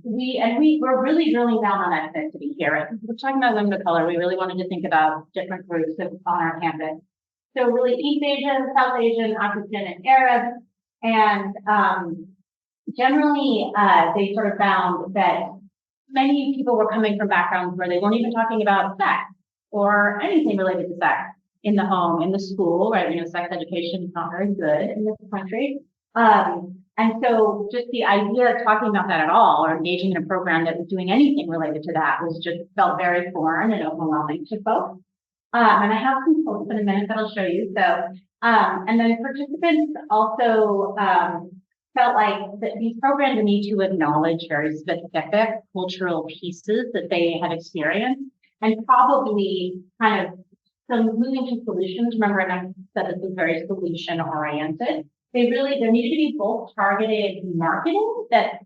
we're really drilling down on ethnicity here. Right? We're talking about women of color. We really wanted to think about different groups on our campus. So really East Asian, South Asian, African, and Arab. And generally, they sort of found that many people were coming from backgrounds where they weren't even talking about sex or anything related to sex in the home, in the school, right? You know, sex education is not very good in this country. And so just the idea of talking about that at all or engaging in a program that was doing anything related to that was just felt very foreign and overwhelming to folks. And I have some quotes in a minute that I'll show you. So, and then participants also felt like that these programs need to acknowledge very specific cultural pieces that they had experienced and probably kind of some moving to solutions. Remember, I said this is very solution oriented. There needed to be both targeted marketing that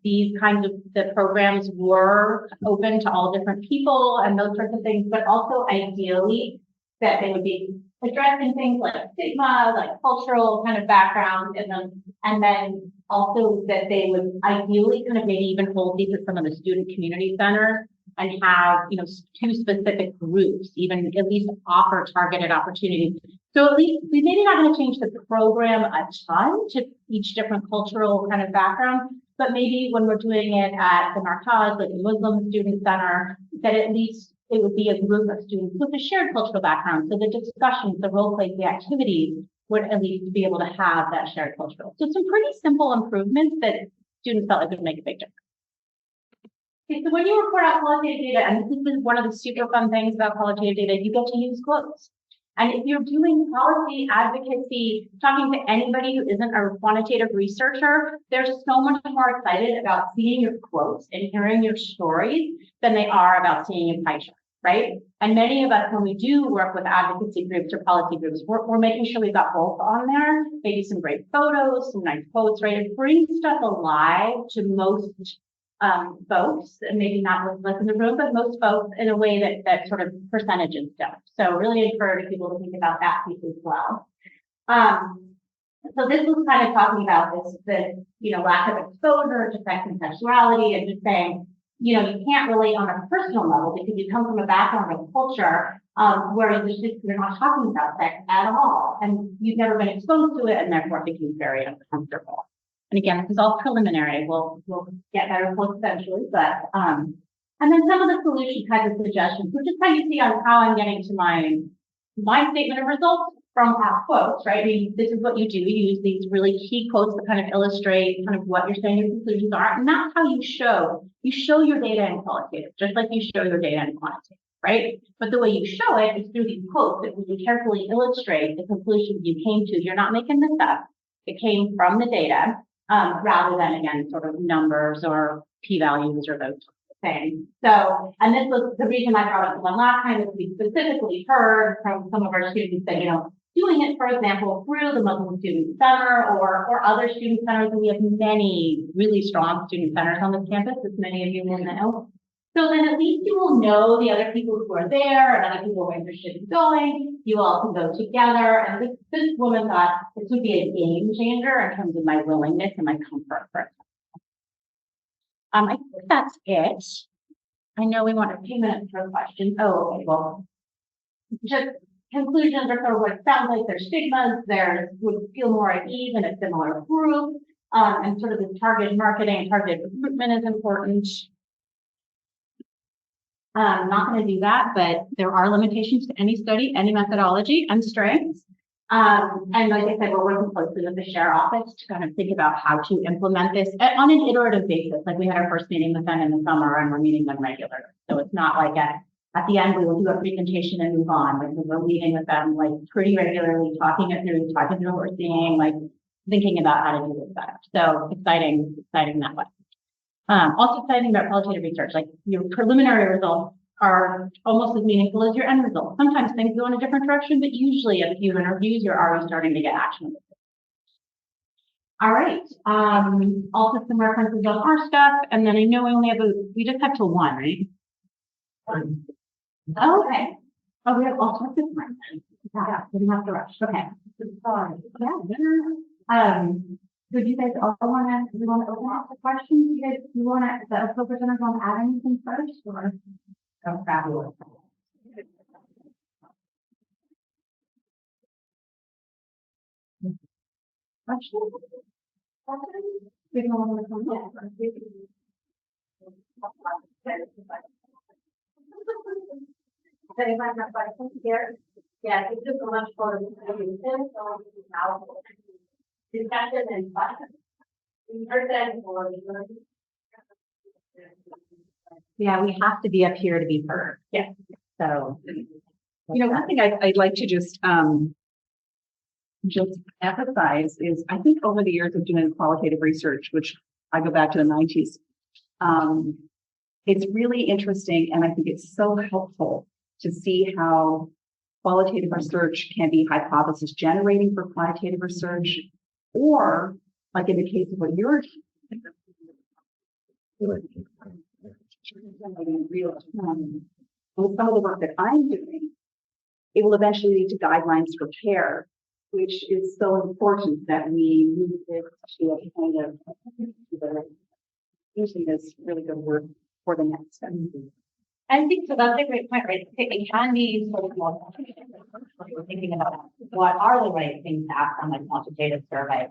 these kinds of the programs were open to all different people and those sorts of things, but also ideally that they would be addressing things like stigma, like cultural kind of background, and then also that they would ideally kind of maybe even hold these at some of the student community centers and have, you know, two specific groups, even at least offer targeted opportunities. So at least we maybe not going to change the program a ton to each different cultural kind of background, but maybe when we're doing it at the Narcos, like the Muslim Student Center, that at least it would be a group of students with a shared cultural background. So the discussions, the role plays, the activities would at least be able to have that shared cultural. So some pretty simple improvements that students felt like would make a big difference. Okay, so when you report out qualitative data, and this is one of the super fun things about qualitative data, you get to use quotes. And if you're doing policy advocacy, talking to anybody who isn't a quantitative researcher, they're so much more excited about seeing your quotes and hearing your stories than they are about seeing your pie chart, right? And many of us, when we do work with advocacy groups or policy groups, we're making sure we've got both on there, maybe some great photos, some nice quotes, right? It brings stuff alive to most folks, and maybe not with us in the room, but most folks in a way that sort of percentages don't. So really encourage people to think about that piece as well. So this was kind of talking about this, you know, lack of exposure to sex and sexuality, and just saying, you know, you can't relate on a personal level because you come from a background of culture where you're not talking about sex at all, and you've never been exposed to it, and therefore it becomes very uncomfortable. And again, this is all preliminary. We'll get better quotes eventually, but and then some of the solution kinds of suggestions, which is how you see on how I'm getting to my statement of results from our quotes, right? I mean, this is what you do. You use these really key quotes to kind of illustrate kind of what you're saying your conclusions are, and that's how you show your data in qualitative, just like you show your data in quantitative, right? But the way you show it is through these quotes that really carefully illustrate the conclusions you came to. You're not making this up. It came from the data. Rather than, again, sort of numbers or p-values or those things. So, and this was the reason I brought up the one last time, is we specifically heard from some of our students that, you know, doing it, for example, through the Muslim Student Center or other student centers, and we have many really strong student centers on this campus, as many of you will know. So then at least you will know the other people who are there and other people who are interested in going. You all can go together. And this woman thought this would be a game changer in terms of my willingness and my comfort for it. I think that's it. I know we want a few minutes for questions. Oh, okay. Well, just conclusions are sort of like, sounds like there's stigmas, would feel more at ease in a similar group, and sort of the target marketing, target recruitment is important. I'm not going to do that, but there are limitations to any study, any methodology, and strengths. And like I said, we're working closely with the share office to kind of think about how to implement this on an iterative basis. Like we had our first meeting with them in the summer and we're meeting them regularly. So it's not like at the end, we will do a presentation and move on. Like we're meeting with them like pretty regularly, talking through what we're seeing, like thinking about how to do this better. So exciting that way. Also exciting about qualitative research, like your preliminary results are almost as meaningful as your end results. Sometimes things go in a different direction, but usually a few interviews, you're already starting to get action. All right. Also some references on our stuff, and then I know we just have till 1, right? Oh, okay. Oh, we have all sorts of references. Yeah, we don't have to rush. Okay. Sorry. Yeah. Would you guys all want to open up the questions? You want to, the co-presenters want to add anything first, or? Oh, fabulous. Questions? We don't want to come in. Anyone have questions here? Yeah, thank you so much for the presentation. So now discussion and fun. In person or yeah, we have to be up here to be heard. Yeah. So, One thing I'd like to just emphasize is I think over the years of doing qualitative research, which I go back to the 90s, it's really interesting, and I think it's so helpful to see how qualitative research can be hypothesis generating for quantitative research, or like in the case of what you're with some of the work that I'm doing, it will eventually lead to guidelines for care, which is so important that we move this to a kind of using this really good word for the next step. I think so. That's a great point, right? It can be sort of more we're thinking about what are the right things to ask on a quantitative survey.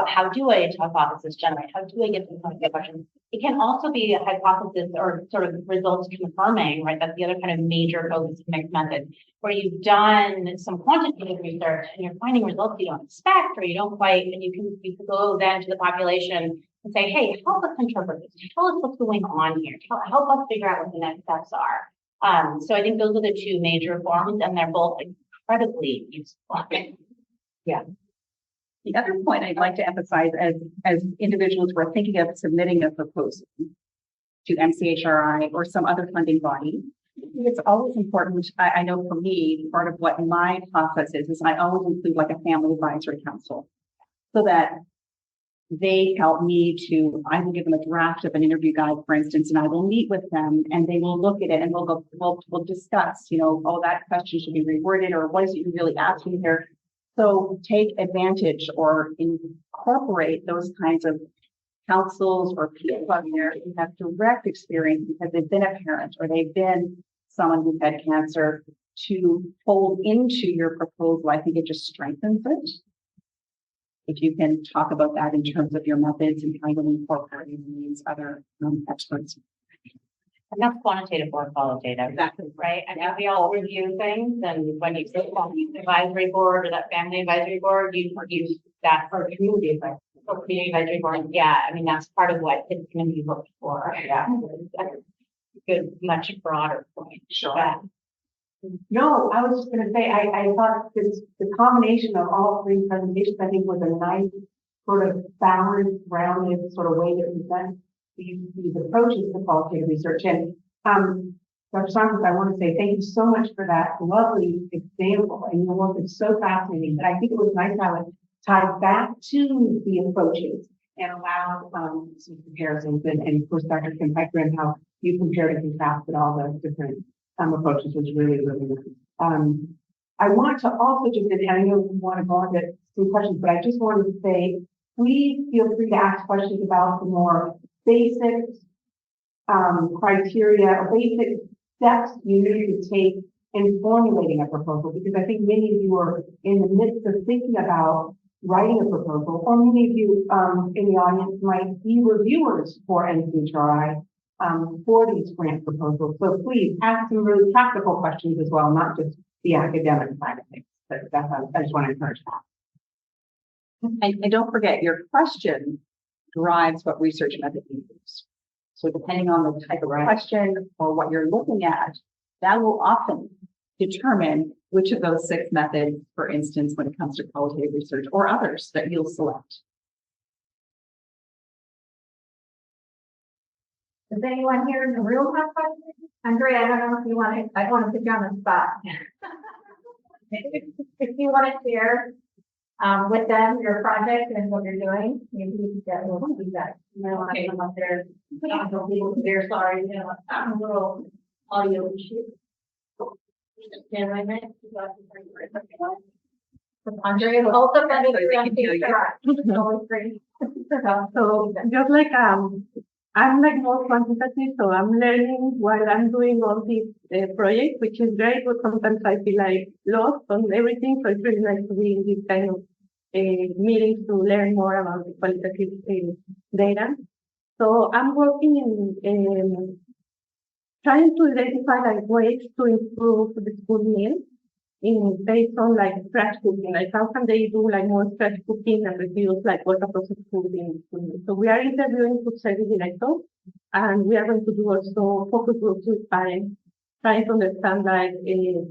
How do I hypothesis generate? How do I get some kind of questions? It can also be a hypothesis or sort of results confirming, right? That's the other kind of major focus of mixed method, where you've done some quantitative research and you're finding results you don't expect or you don't quite, and you can go then to the population and say, hey, help us interpret this. Tell us what's going on here. Help us figure out what the next steps are. So I think those are the two major forms, and they're both incredibly useful. Yeah. The other point I'd like to emphasize as individuals who are thinking of submitting a proposal to MCHRI or some other funding body, it's always important. I know for me, part of what my process is I always include like a family advisory council so that they help me I will give them a draft of an interview guide, for instance, and I will meet with them and they will look at it and we'll discuss, oh, that question should be reworded, or what is it you're really asking here? So take advantage or incorporate those kinds of councils or people out there who have direct experience because they've been a parent or they've been someone who's had cancer to fold into your proposal. I think it just strengthens it. If you can talk about that in terms of your methods and kind of incorporating these other experts. And that's quantitative or qualitative. Exactly. Right. And we all review things, and when you sit on the advisory board or that family advisory board, you use that for community advisory board. Yeah. I mean, that's part of what it's going to be looked for. Yeah. That's a good, much broader point. Sure. Yeah. No, I was just going to say, I thought the combination of all three presentations, I think, was a nice sort of balanced, rounded sort of way to present these approaches to qualitative research. And Dr. Sanchez, I want to say thank you so much for that lovely example. And your work is so fascinating. But I think it was nice how it tied back to the approaches and allowed some comparisons. And of course, Dr. Pyke-Grimm, how you compared and contrasted all the different approaches was really, really nice. I want to also just, and I know we want to go on to some questions, but I just wanted to say, please feel free to ask questions about the more basic criteria or basic steps you need to take in formulating a proposal, because I think many of you are in the midst of thinking about writing a proposal, or many of you in the audience might be reviewers for MCHRI for these grant proposals. So please ask some really practical questions as well, not just the academic side of things. But that's, I just want to encourage that. And don't forget, your question drives what research method you use. So depending on the type of question or what you're looking at, that will often determine which of those 6 methods, for instance, when it comes to qualitative research or others that you'll select. Does anyone here in the room have questions? Andrea, I don't know if you want to, I want to put you on the spot. If you want to share with them your project and what you're doing, maybe you can get a little feedback. You know, I don't know if there's, they're sorry, you know, I'm a little audio issue. Can I make? Andrea, also funded through MCHRI. Always great. So just like I'm like more quantitative, so I'm learning while I'm doing all these projects, which is great, but sometimes I feel like lost on everything. So it's really nice to be in this kind of meetings to learn more about the qualitative data. So I'm working in trying to identify like ways to improve the school meal based on like scratch cooking, like how can they do like more scratch cooking and reduce like ultra processed food in school. So we are interviewing food service directors, and we are going to do also focus groups with parents, trying to understand like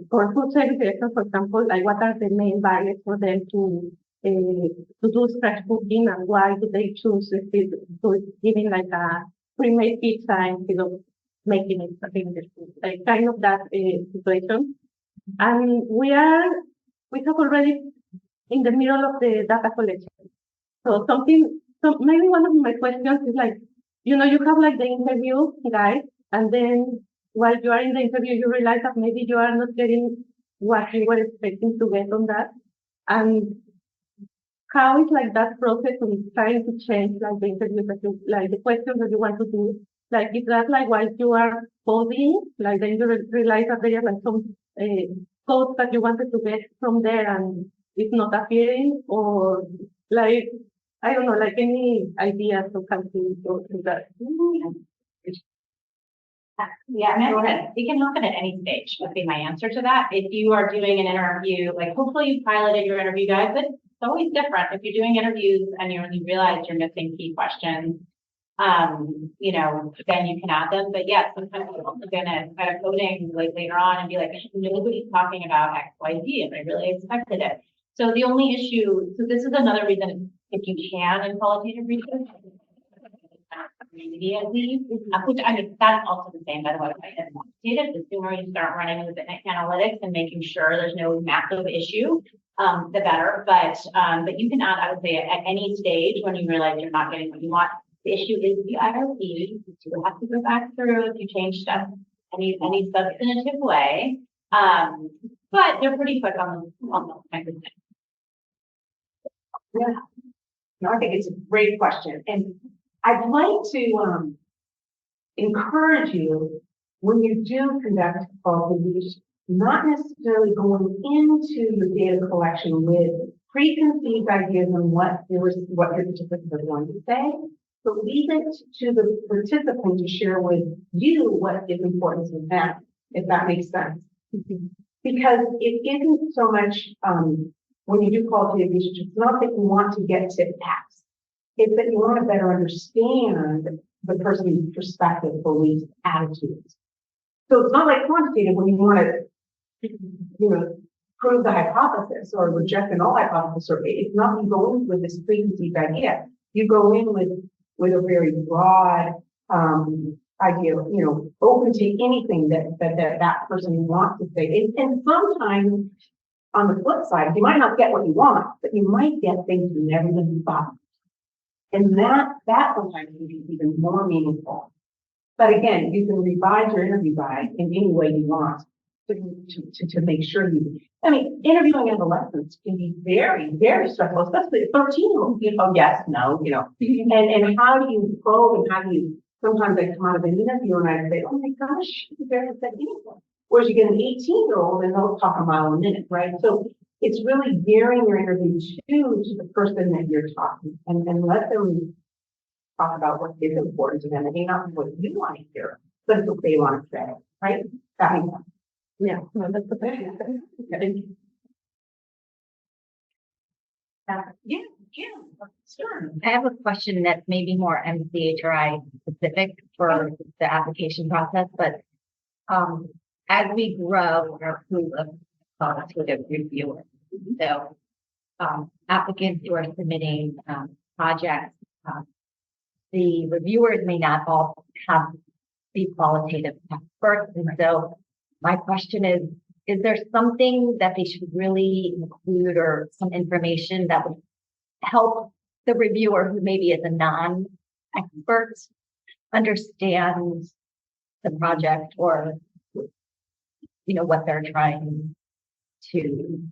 for food service directors, for example, like what are the main barriers for them to do scratch cooking, and why do they choose to giving like a pre-made pizza instead of making it in the school, like kind of that situation. And we have already in the middle of the data collection. So maybe one of my questions is like, you know, you have like the interview guide, and then while you are in the interview, you realize that maybe you are not getting what you were expecting to get on that. And how is like that process of trying to change like the interviews that you, like the questions that you want to do? Like, is that like while you are coding, like then you realize that there are like some codes that you wanted to get from there and it's not appearing, or like, I don't know, like any ideas of how to go through that? Yeah, go ahead. You can happen at any stage, would be my answer to that. If you are doing an interview, like hopefully you piloted your interview guide, but it's always different. If you're doing interviews and you realize you're missing key questions, you know, then you can add them. But yeah, sometimes you're also gonna kind of coding like later on and be like, nobody's talking about X, Y, Z, and I really expected it. So the only issue, so this is another reason if you can in qualitative research, immediately, which I mean, that's also the same by the way. Quantitative, the sooner you start running with the analytics and making sure there's no massive issue, the better. But you can add, I would say, at any stage when you realize you're not getting what you want. The issue is the IRP. You have to go back through if you change stuff any substantive way. But they're pretty quick on the everything. Yeah, no, I think it's a great question, and I'd like to encourage you when you do conduct qualitative, not necessarily going into the data collection with preconceived ideas on what your participants are going to say, but leave it to the participant to share with you what is important to them, if that makes sense. Because it isn't so much when you do qualitative research, it's not that you want to get to X. It's that you want to better understand the person's perspective, beliefs, attitudes. So it's not like quantitative when you want to, you know, prove the hypothesis or reject an null hypothesis, or it's not you go in with this preconceived idea. You go in with a very broad idea, you know, open to anything that person wants to say. And sometimes on the flip side, you might not get what you want, but you might get things you never even thought. And that sometimes can be even more meaningful. But again, you can revise your interview guide in any way you want to make sure you, I mean, interviewing adolescents can be very, very stressful, especially 13-year-olds, you know, yes, no, you know. And how do you probe, and how do you, sometimes I come out of an interview and I say, oh my gosh, you barely said anything. Whereas you get an 18-year-old and they'll talk a mile a minute, right? So it's really gearing your interview to the person that you're talking and let them talk about what is important to them. It may not be what you want to hear, but it's what they want to say, right? That makes sense. Yeah, no, that's the thing. Yeah, sure. I have a question that's maybe more MCHRI specific for the application process, but as we grow our pool of qualitative reviewers, so applicants who are submitting projects, the reviewers may not all have the qualitative experts, and so my question is there something that they should really include or some information that would help the reviewer who maybe is a non-expert understand the project or, you know, what they're trying to.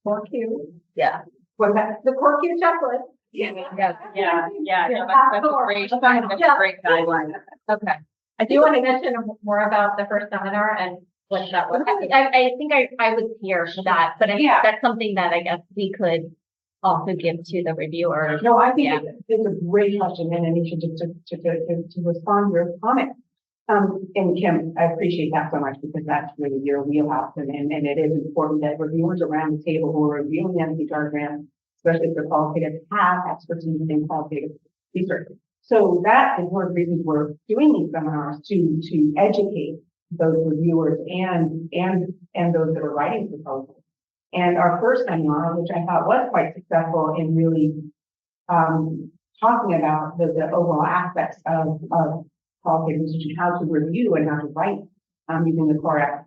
Core Q. Yeah. Well, that's The Core Q checklist. Yeah. No, that's a great guideline. Okay. I do want to mention more about the first seminar and what that was. I think I was here for that, but I think Yeah. that's something that I guess we could also give to the reviewer. No, I think Yeah. it's a great question, and Anisha, to respond to your comment. And Kim, I appreciate that so much because that's really your wheelhouse, and it is important that reviewers around the table who are reviewing the MCHRI grants, especially for qualitative, have expertise in qualitative research. So that is one of the reasons we're doing these seminars to educate those reviewers and those that are writing proposals. And our first seminar, which I thought was quite successful in really talking about the overall aspects of qualitative research and how to review and how to write using the core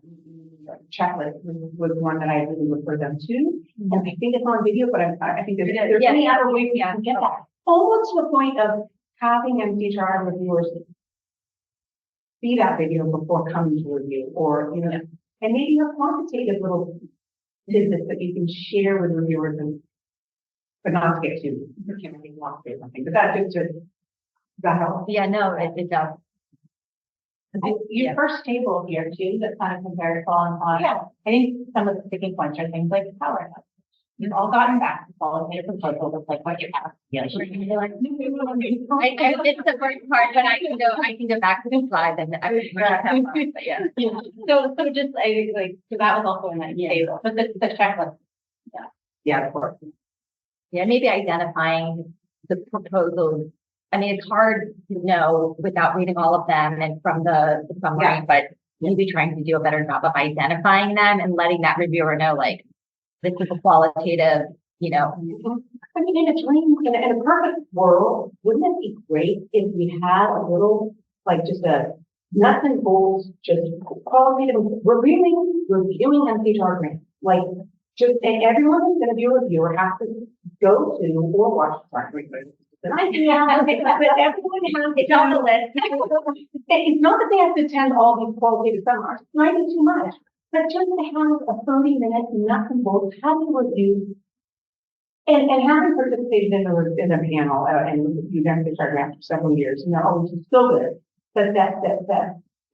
checklist was one that I really refer them to. And I think it's on video, but I think there's many other ways you can get that. Almost to the point of having MCHRI reviewers see that video before coming to review, or, you know, and maybe have quantitative little tidbits that you can share with reviewers but not to get too, Kimberly wants to say something, but that just, does that help? Yeah, no, it does. Your first table here too, that kind of compares on, I think some of the sticking points are things like power. You've all gotten back to qualitative proposals, it's like what you have. Yeah. You're like, It's the first part, but I can go back to the slide and yeah. So just like, so that was also in that table, but the checklist. Yeah, of course. Yeah, maybe identifying the proposals. I mean, it's hard to know without reading all of them and from the summary, but maybe trying to do a better job of identifying them and letting that reviewer know, like, this is a qualitative, you know. I mean, in a dream, in a perfect world, wouldn't it be great if we had a little, like, just a nuts and bolts, just qualitative, reviewing MCHRI grants, like, just, and everyone who's going to be a reviewer has to go to or watch, sorry, but everyone has, it's on the list. It's not that they have to attend all these qualitative seminars, it might be too much, but just to have a 30-minute nuts and bolts, having review, and having participated in the panel, and you've done MCHRI grants for several years, and they're always still good, but that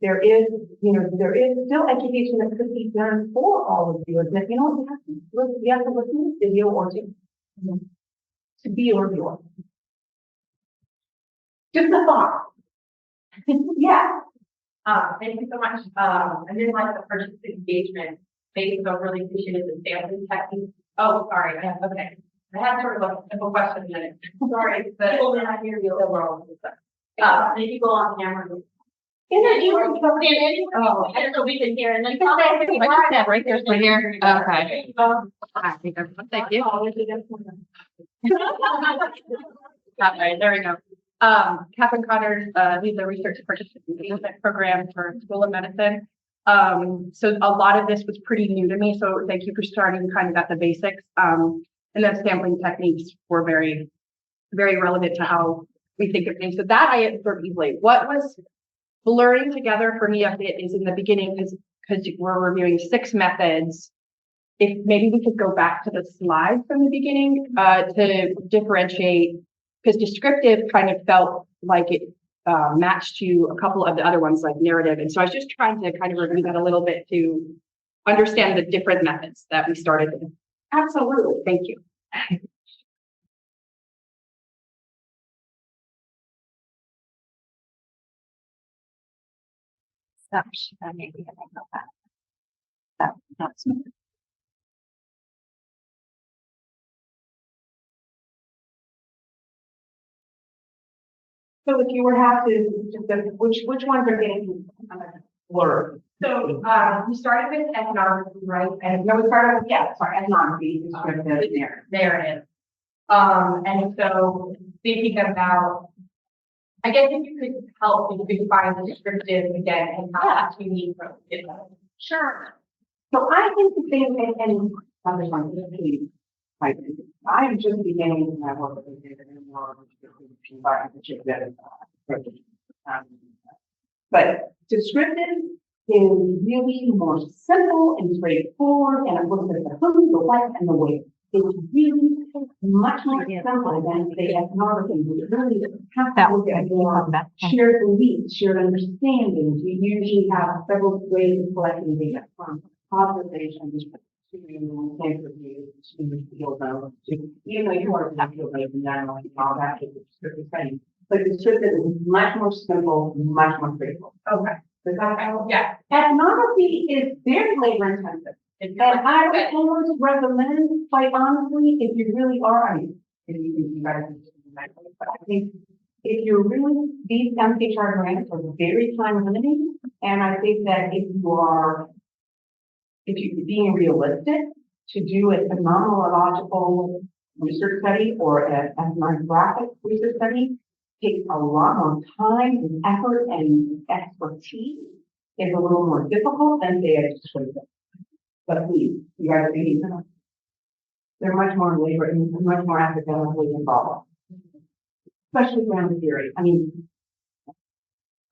there is, you know, there is still education that could be done for all of you, and if you know what you have to listen to this video or to be a reviewer. Just a thought. Yeah. Thank you so much. I did like the purchase engagement. Maybe so really appreciated the sampling technique. Oh, sorry. Okay. I had sort of a simple question in it. Sorry, but people may not hear you overall. Maybe go on camera. Oh, I don't know. We can hear and then. Right there's right here. Okay. I think thank you. Right, there we go. Catherine Connors, leads the research participation program for School of Medicine. So a lot of this was pretty new to me. So thank you for starting kind of at the basics. And then sampling techniques were very, very relevant to how we think of things. So that I absorbed easily. What was blurring together for me a bit is in the beginning, because we're reviewing 6 methods. If maybe we could go back to the slide from the beginning to differentiate, because descriptive kind of felt like it match to a couple of the other ones like narrative. And so I was just trying to kind of review that a little bit to understand the different methods that we started with. Absolutely. Thank you. So if you were to have to, which ones are getting blurred? So, we started with ethnography, right? And no, we started with, ethnography, descriptive narrative. And so thinking about, I guess if you could help, if you could find the descriptive again and how that's unique from it. Sure. So I think the thing, and others want to be, I'm just beginning to have work with it and more but descriptive is really more simple and straightforward, and it looks at the who, the what, and the where. It's really much more simple than the ethnography, which really have to look at more shared beliefs, shared understandings. We usually have several ways of collecting data, from observations to interviews to field notes, even though you want to have field notes and all that is descriptive study. But descriptive is much more simple, much more straightforward. Okay. Yeah. Ethnography is very labor intensive. And I would almost recommend, quite honestly, if you really are, I mean, if you guys, but I think if you're really, these MCHRI grants are very time limiting. And I think that if you're being realistic to do a phenomenological research study or an ethnographic research study, takes a lot more time and effort and expertise, is a little more difficult than say a descriptive. But please, you guys are they're much more labor and much more academically involved, especially around theory. I mean,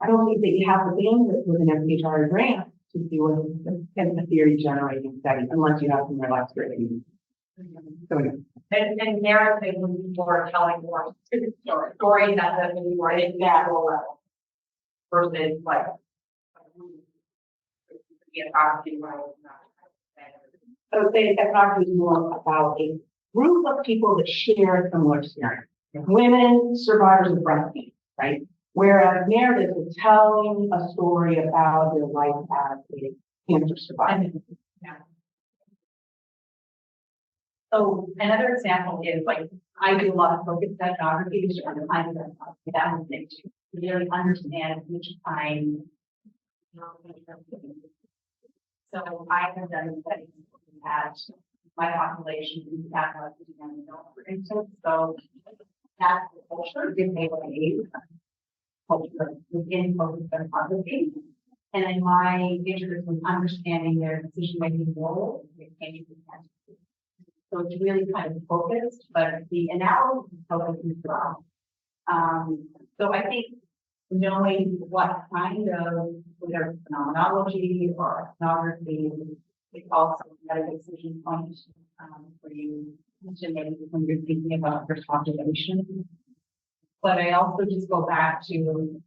I don't think that you have the bandwidth with an MCHRI grant to do a theory generating study unless you have some real experience. So, and narrative would be more telling more stories that the more individual level versus like a property right. So the ethnography is more about a group of people that share similar experience. Women, survivors of breast cancer, right? Whereas narrative is telling a story about their life as a cancer survivor. Yeah. So another example is like, I do a lot of focused ethnography to try to find that one thing to really understand each kind. So I have done studies at my population in Catholic for instance. So that's the culture given a culture within focused ethnography. And then my interest in understanding their decision-making role in changing the cancer. So it's really kind of focused, but the analysis is focused as well. So I think knowing what kind of, whether it's phenomenology or ethnography, it's also a decision point for you to make when you're thinking about your population. But I also just go back to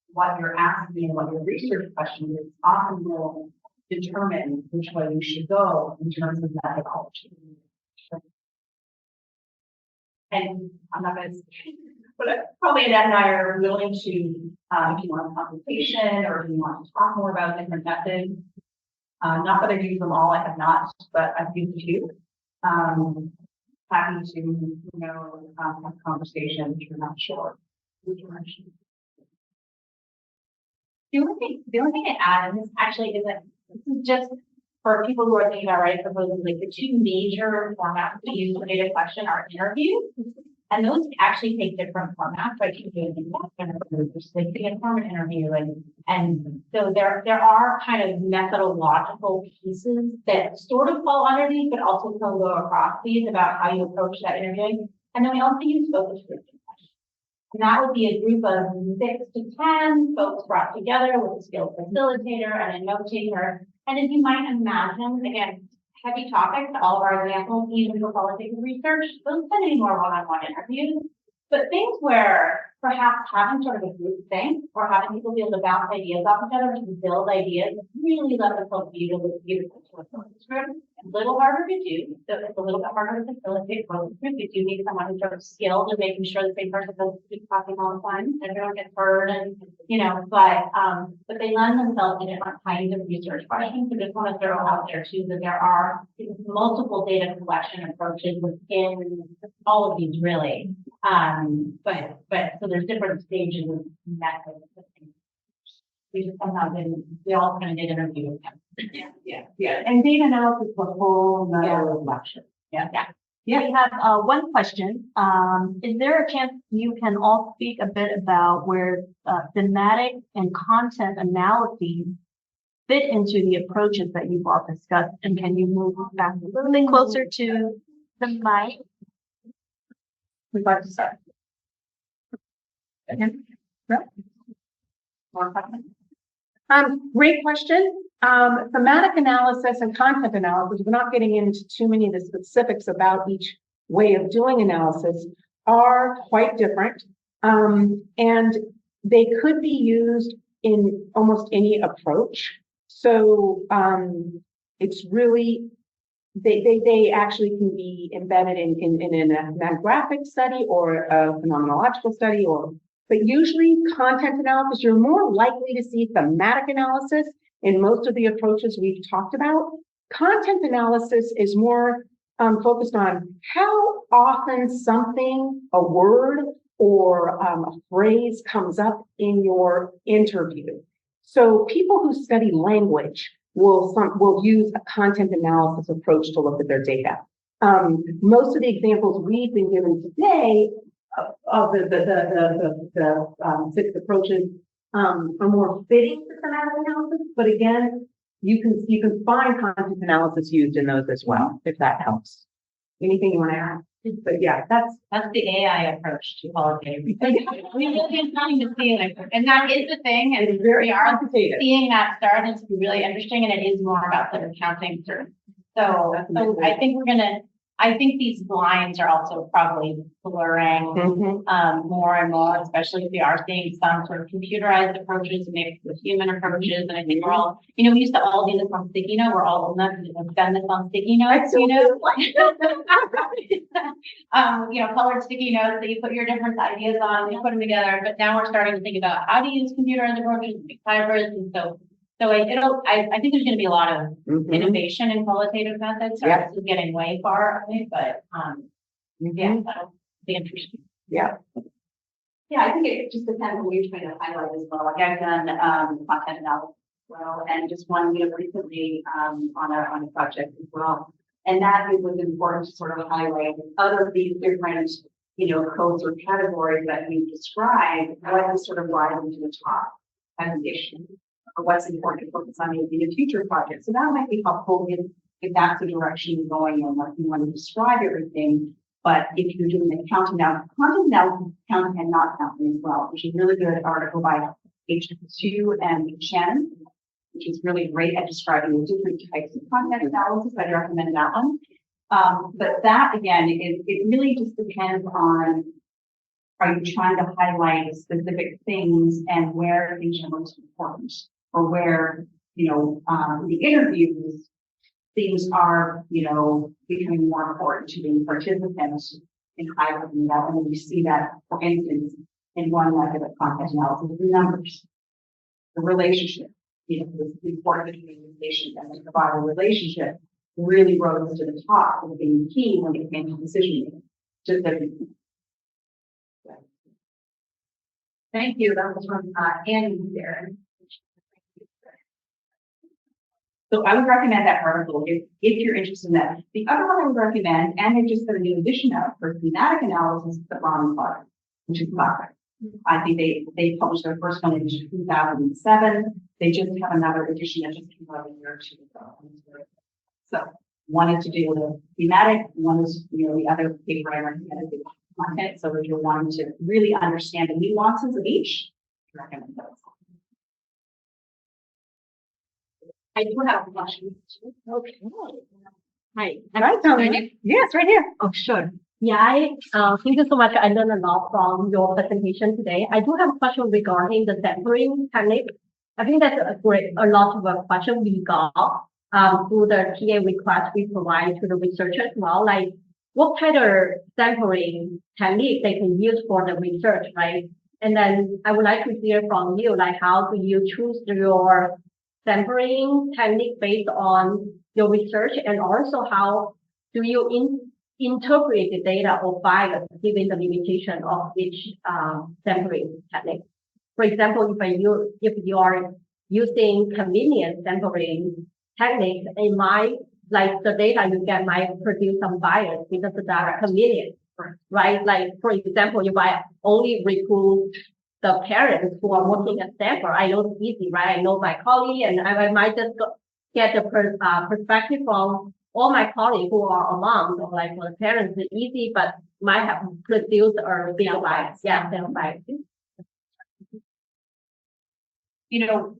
what you're asking and what your research question is often will determine which way you should go in terms of methodology. And I'm not going to, but probably Annette and I are willing to, if you want a consultation or if you want to talk more about different methods. Not that I've used them all, I have not, but I've used a few. Happy to, have a conversation if you're not sure which direction. The only thing to add, and this actually isn't, this is just for people who are thinking about writing proposals, like the two major formats to use for data collection are interviews. And those actually take different formats, like you can do like the informant interview, and so there are kind of methodological pieces that sort of fall underneath, but also can go across these about how you approach that interviewing. And then we also use focus groups. And that would be a group of 6 to 10 folks brought together with a skilled facilitator and a note taker. And as you might imagine, again, heavy topics, all of our examples, even for qualitative research, those tend to be more one-on-one interviews. But things where perhaps having sort of a group think or having people be able to bounce ideas off each other and build ideas really let us help you to a focus group. It's a little harder to do, so it's a little bit harder to facilitate focus group. You do need someone who's sort of skilled in making sure the same person doesn't keep talking all the time, and everyone gets heard, and but they lend themselves to different kinds of research questions. So just want to throw out there too that there are multiple data collection approaches within all of these really. But so there's different stages of methods. We just somehow didn't, we all kind of did interview with them. Yeah. And data analysis is a whole nother lecture. Yeah. We have one question. Is there a chance you can all speak a bit about where thematic and content analyses fit into the approaches that you've all discussed? And can you move back a little bit closer to the mic? We'd like to start. Great question. Thematic analysis and content analysis, we're not getting into too many of the specifics about each way of doing analysis, are quite different. And they could be used in almost any approach. So it's really, they actually can be embedded in an ethnographic study or a phenomenological study, but usually content analysis, you're more likely to see thematic analysis in most of the approaches we've talked about. Content analysis is more focused on how often something, a word or a phrase comes up in your interview. So people who study language will use a content analysis approach to look at their data. Most of the examples we've been given today of the 6 approaches are more fitting for thematic analysis, but again, you can find content analysis used in those as well, if that helps. Anything you want to add? But yeah, that's the AI approach to qualitative. We really trying to see it, and that is the thing. And it is very we are quantitative. seeing that start. It's really interesting, and it is more about sort of counting certain. So I think I think these blinds are also probably blurring more and more, especially if we are seeing some sort of computerized approaches mixed with human approaches. And I think we're all, we used to all do this on sticky note. We're all old enough to spend this on sticky notes, colored sticky notes that you put your different ideas on, you put them together. But now we're starting to think about how to use computerized approaches, make hybrids, and so I think there's going to be a lot of innovation in qualitative methods. So this is getting way far, I think, but that'll be interesting. Yeah, I think it just depends on what you're trying to highlight as well. Like I've done content analysis as well, and just one recently on a project as well. And that it was important to sort of highlight other of these different, codes or categories that we've described, what is sort of rising to the top as an issue, or what's important to focus on in a future project. So that might be helpful if that's the direction you're going in, like you want to describe everything. But if you're doing the counting down, content analysis, counting and not counting as well, which is a really good article by H2 and Shannon, which is really great at describing the different types of content analysis. I'd recommend that one. But that again, it really just depends on, are you trying to highlight specific things and where things are most important, or where, the interviews, things are, becoming more important to the participants in highlighting that. And we see that, for instance, in one method of content analysis, the numbers, the relationship, the important between the patient and the provider relationship really rose to the top of being key when it came to decision making. Just everything. Thank you. That was from Annie there. So I would recommend that article if you're interested in that. The other one I would recommend, and they just did a new edition of for thematic analysis, the Ron Clark, which is classic. I think they published their first one in 2007. They just have another edition that just came out a year or two ago. So one is to do with thematic, one is the other paper I recommended content. So if you're wanting to really understand the nuances of each, I recommend those. I do have a question. Okay. Hi. Right, Tony. Yes, right here. Oh, sure. Thank you so much. I learned a lot from your presentation today. I do have a question regarding the sampling technique. I think that's a lot of a question we got through the TA request we provide to the researchers as well. Like, what kind of sampling technique they can use for the research, right? And then I would like to hear from you, like, how do you choose your sampling technique based on your research, and also how do you interpret the data or bias given the limitation of each sampling technique? For example, if you are using convenient sampling techniques, it might, like the data you get might produce some bias because of that convenience, right? Like, for example, if I only recruit the parents who are working at Stanford, I know it's easy, right? I know my colleague, and I might just get the perspective from all my colleagues who are around, or like for the parents, it's easy, but might have produced a big bias. Yeah, bias. You know,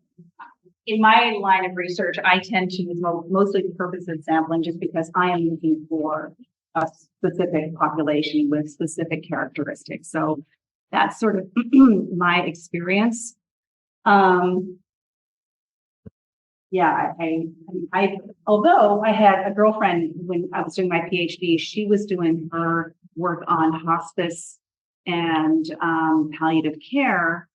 in my line of research, I tend to use mostly purposive sampling just because I am looking for a specific population with specific characteristics. So that's sort of my experience. Yeah, I although I had a girlfriend when I was doing my PhD, she was doing her work on hospice and palliative care.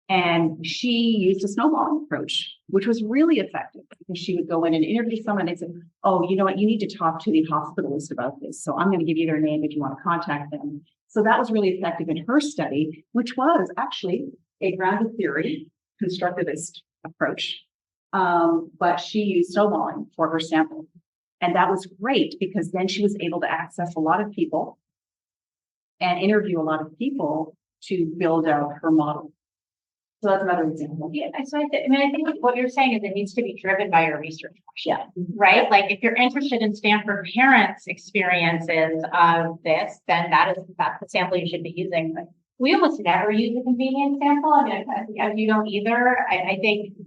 And she used a snowballing approach, which was really effective because she would go in and interview someone and say, oh, you know what, you need to talk to the hospitalist about this. So I'm going to give you their name if you want to contact them. So that was really effective in her study, which was actually a grounded theory, constructivist approach. But she used snowballing for her sample. And that was great because then she was able to access a lot of people and interview a lot of people to build out her model. So that's another example. Yeah, so I think what you're saying is it needs to be driven by your research question, right? Like, if you're interested in Stanford parents' experiences of this, then that's the sample you should be using. But we almost never use a convenient sample. I mean, as you don't either. I think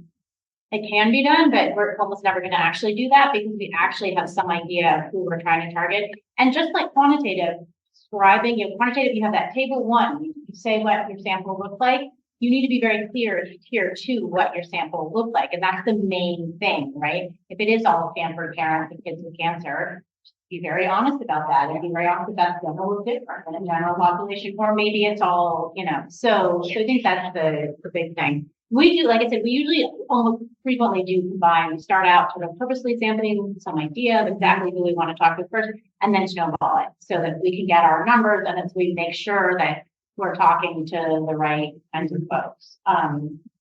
it can be done, but we're almost never going to actually do that because we actually have some idea of who we're trying to target. And just like quantitative, describing your quantitative, you have that table 1, you say what your sample looks like. You need to be very clear here too what your sample looks like. And that's the main thing, right? If it is all Stanford parents and kids with cancer, be very honest about that and be very honest about the level of difference in a general population, or maybe it's all, so I think that's the big thing. We do, like I said, we usually almost frequently do combine. We start out sort of purposely sampling some idea of exactly who we want to talk to first, and then snowball it so that we can get our numbers and then we make sure that we're talking to the right kinds of folks.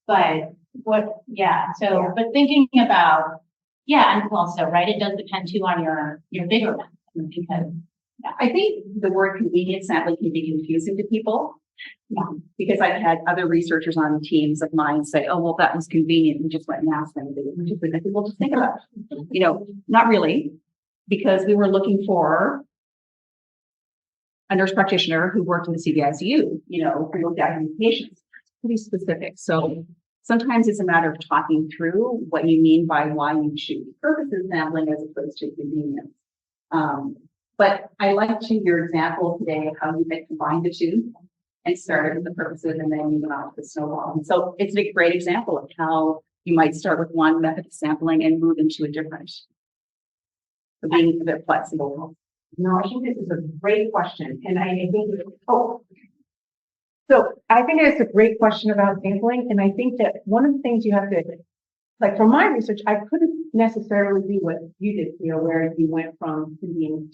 But thinking about, and also, right, it does depend too on your bigger one, because I think the word convenient sampling can be confusing to people. Because I've had other researchers on teams of mine say, oh, well, that was convenient. We just went and asked them. I said, well, just think about it. Not really, because we were looking for a nurse practitioner who worked in the CVICU, who looked at patients. It's pretty specific. So sometimes it's a matter of talking through what you mean by why you choose purposes sampling as opposed to convenience. But I liked your example today of how you had combined the two and started with the purposes and then you went on to the snowball. And so it's a great example of how you might start with one method of sampling and move into a different. So being a bit flexible. No, I think this is a great question. And I think, so I think it's a great question about sampling. And I think that one of the things you have to, like from my research, I couldn't necessarily do what you did, where you went from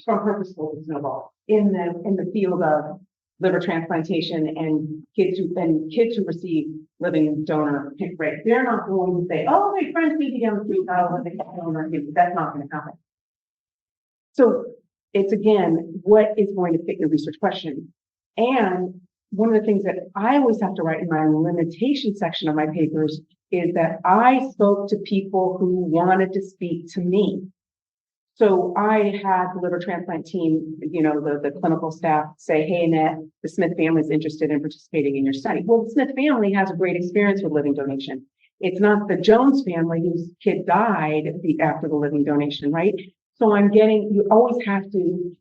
purposeful to snowball in the field of liver transplantation and kids who receive living donor rate. They're not going to say, oh, my friend's baby down the street, donor. That's not going to happen. So it's again, what is going to fit your research question? And one of the things that I always have to write in my limitation section of my papers is that I spoke to people who wanted to speak to me. So I had the liver transplant team, the clinical staff say, hey, Annette, the Smith family is interested in participating in your study. Well, the Smith family has a great experience with living donation. It's not the Jones family whose kid died after the living donation, right? So you always have to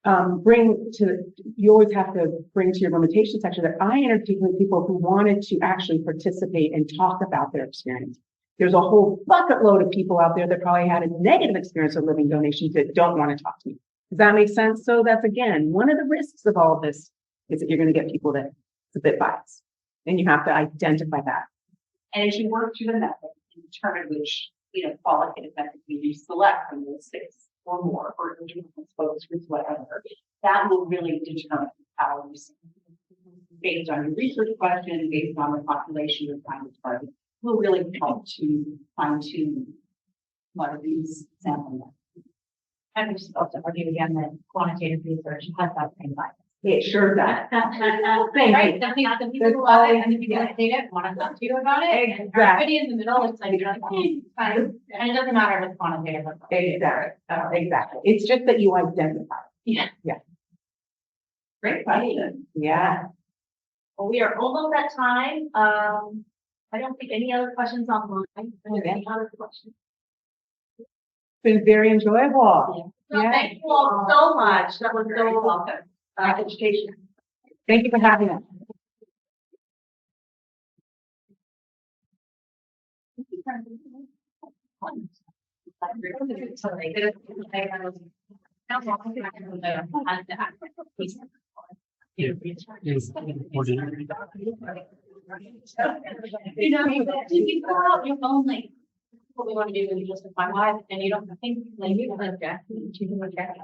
you always have to bring to your limitation section that I interviewed people who wanted to actually participate and talk about their experience. There's a whole bucket load of people out there that probably had a negative experience with living donations that don't want to talk to me. Does that make sense? So that's, again, one of the risks of all of this is that you're going to get people that it's a bit biased, and you have to identify that. And as you work through the method and determine which, qualitative method you select from those 6 or more, or focus groups, whatever, that will really determine how you see based on your research question, based on the population you're trying to target, will really help to fine-tune one of these sample methods. And we just also argue again that quantitative research has that same bias. It sure does. Right, the people who love it and the people that hate it want to talk to you about it. And everybody in the middle, it's like, fine. And it doesn't matter if it's quantitative. or qualitative. Exactly. It's just that you identify. Yeah. Yeah. Great question. Yeah. Well, we are almost at time. I don't think any other questions online. Any other questions? It's been very enjoyable. So Yeah. thank you all so much. That was so welcome. Education. Thank you for having us. You pull out your own, like, what we want to do is justify why, and you don't think, like, you don't object, you can reject it.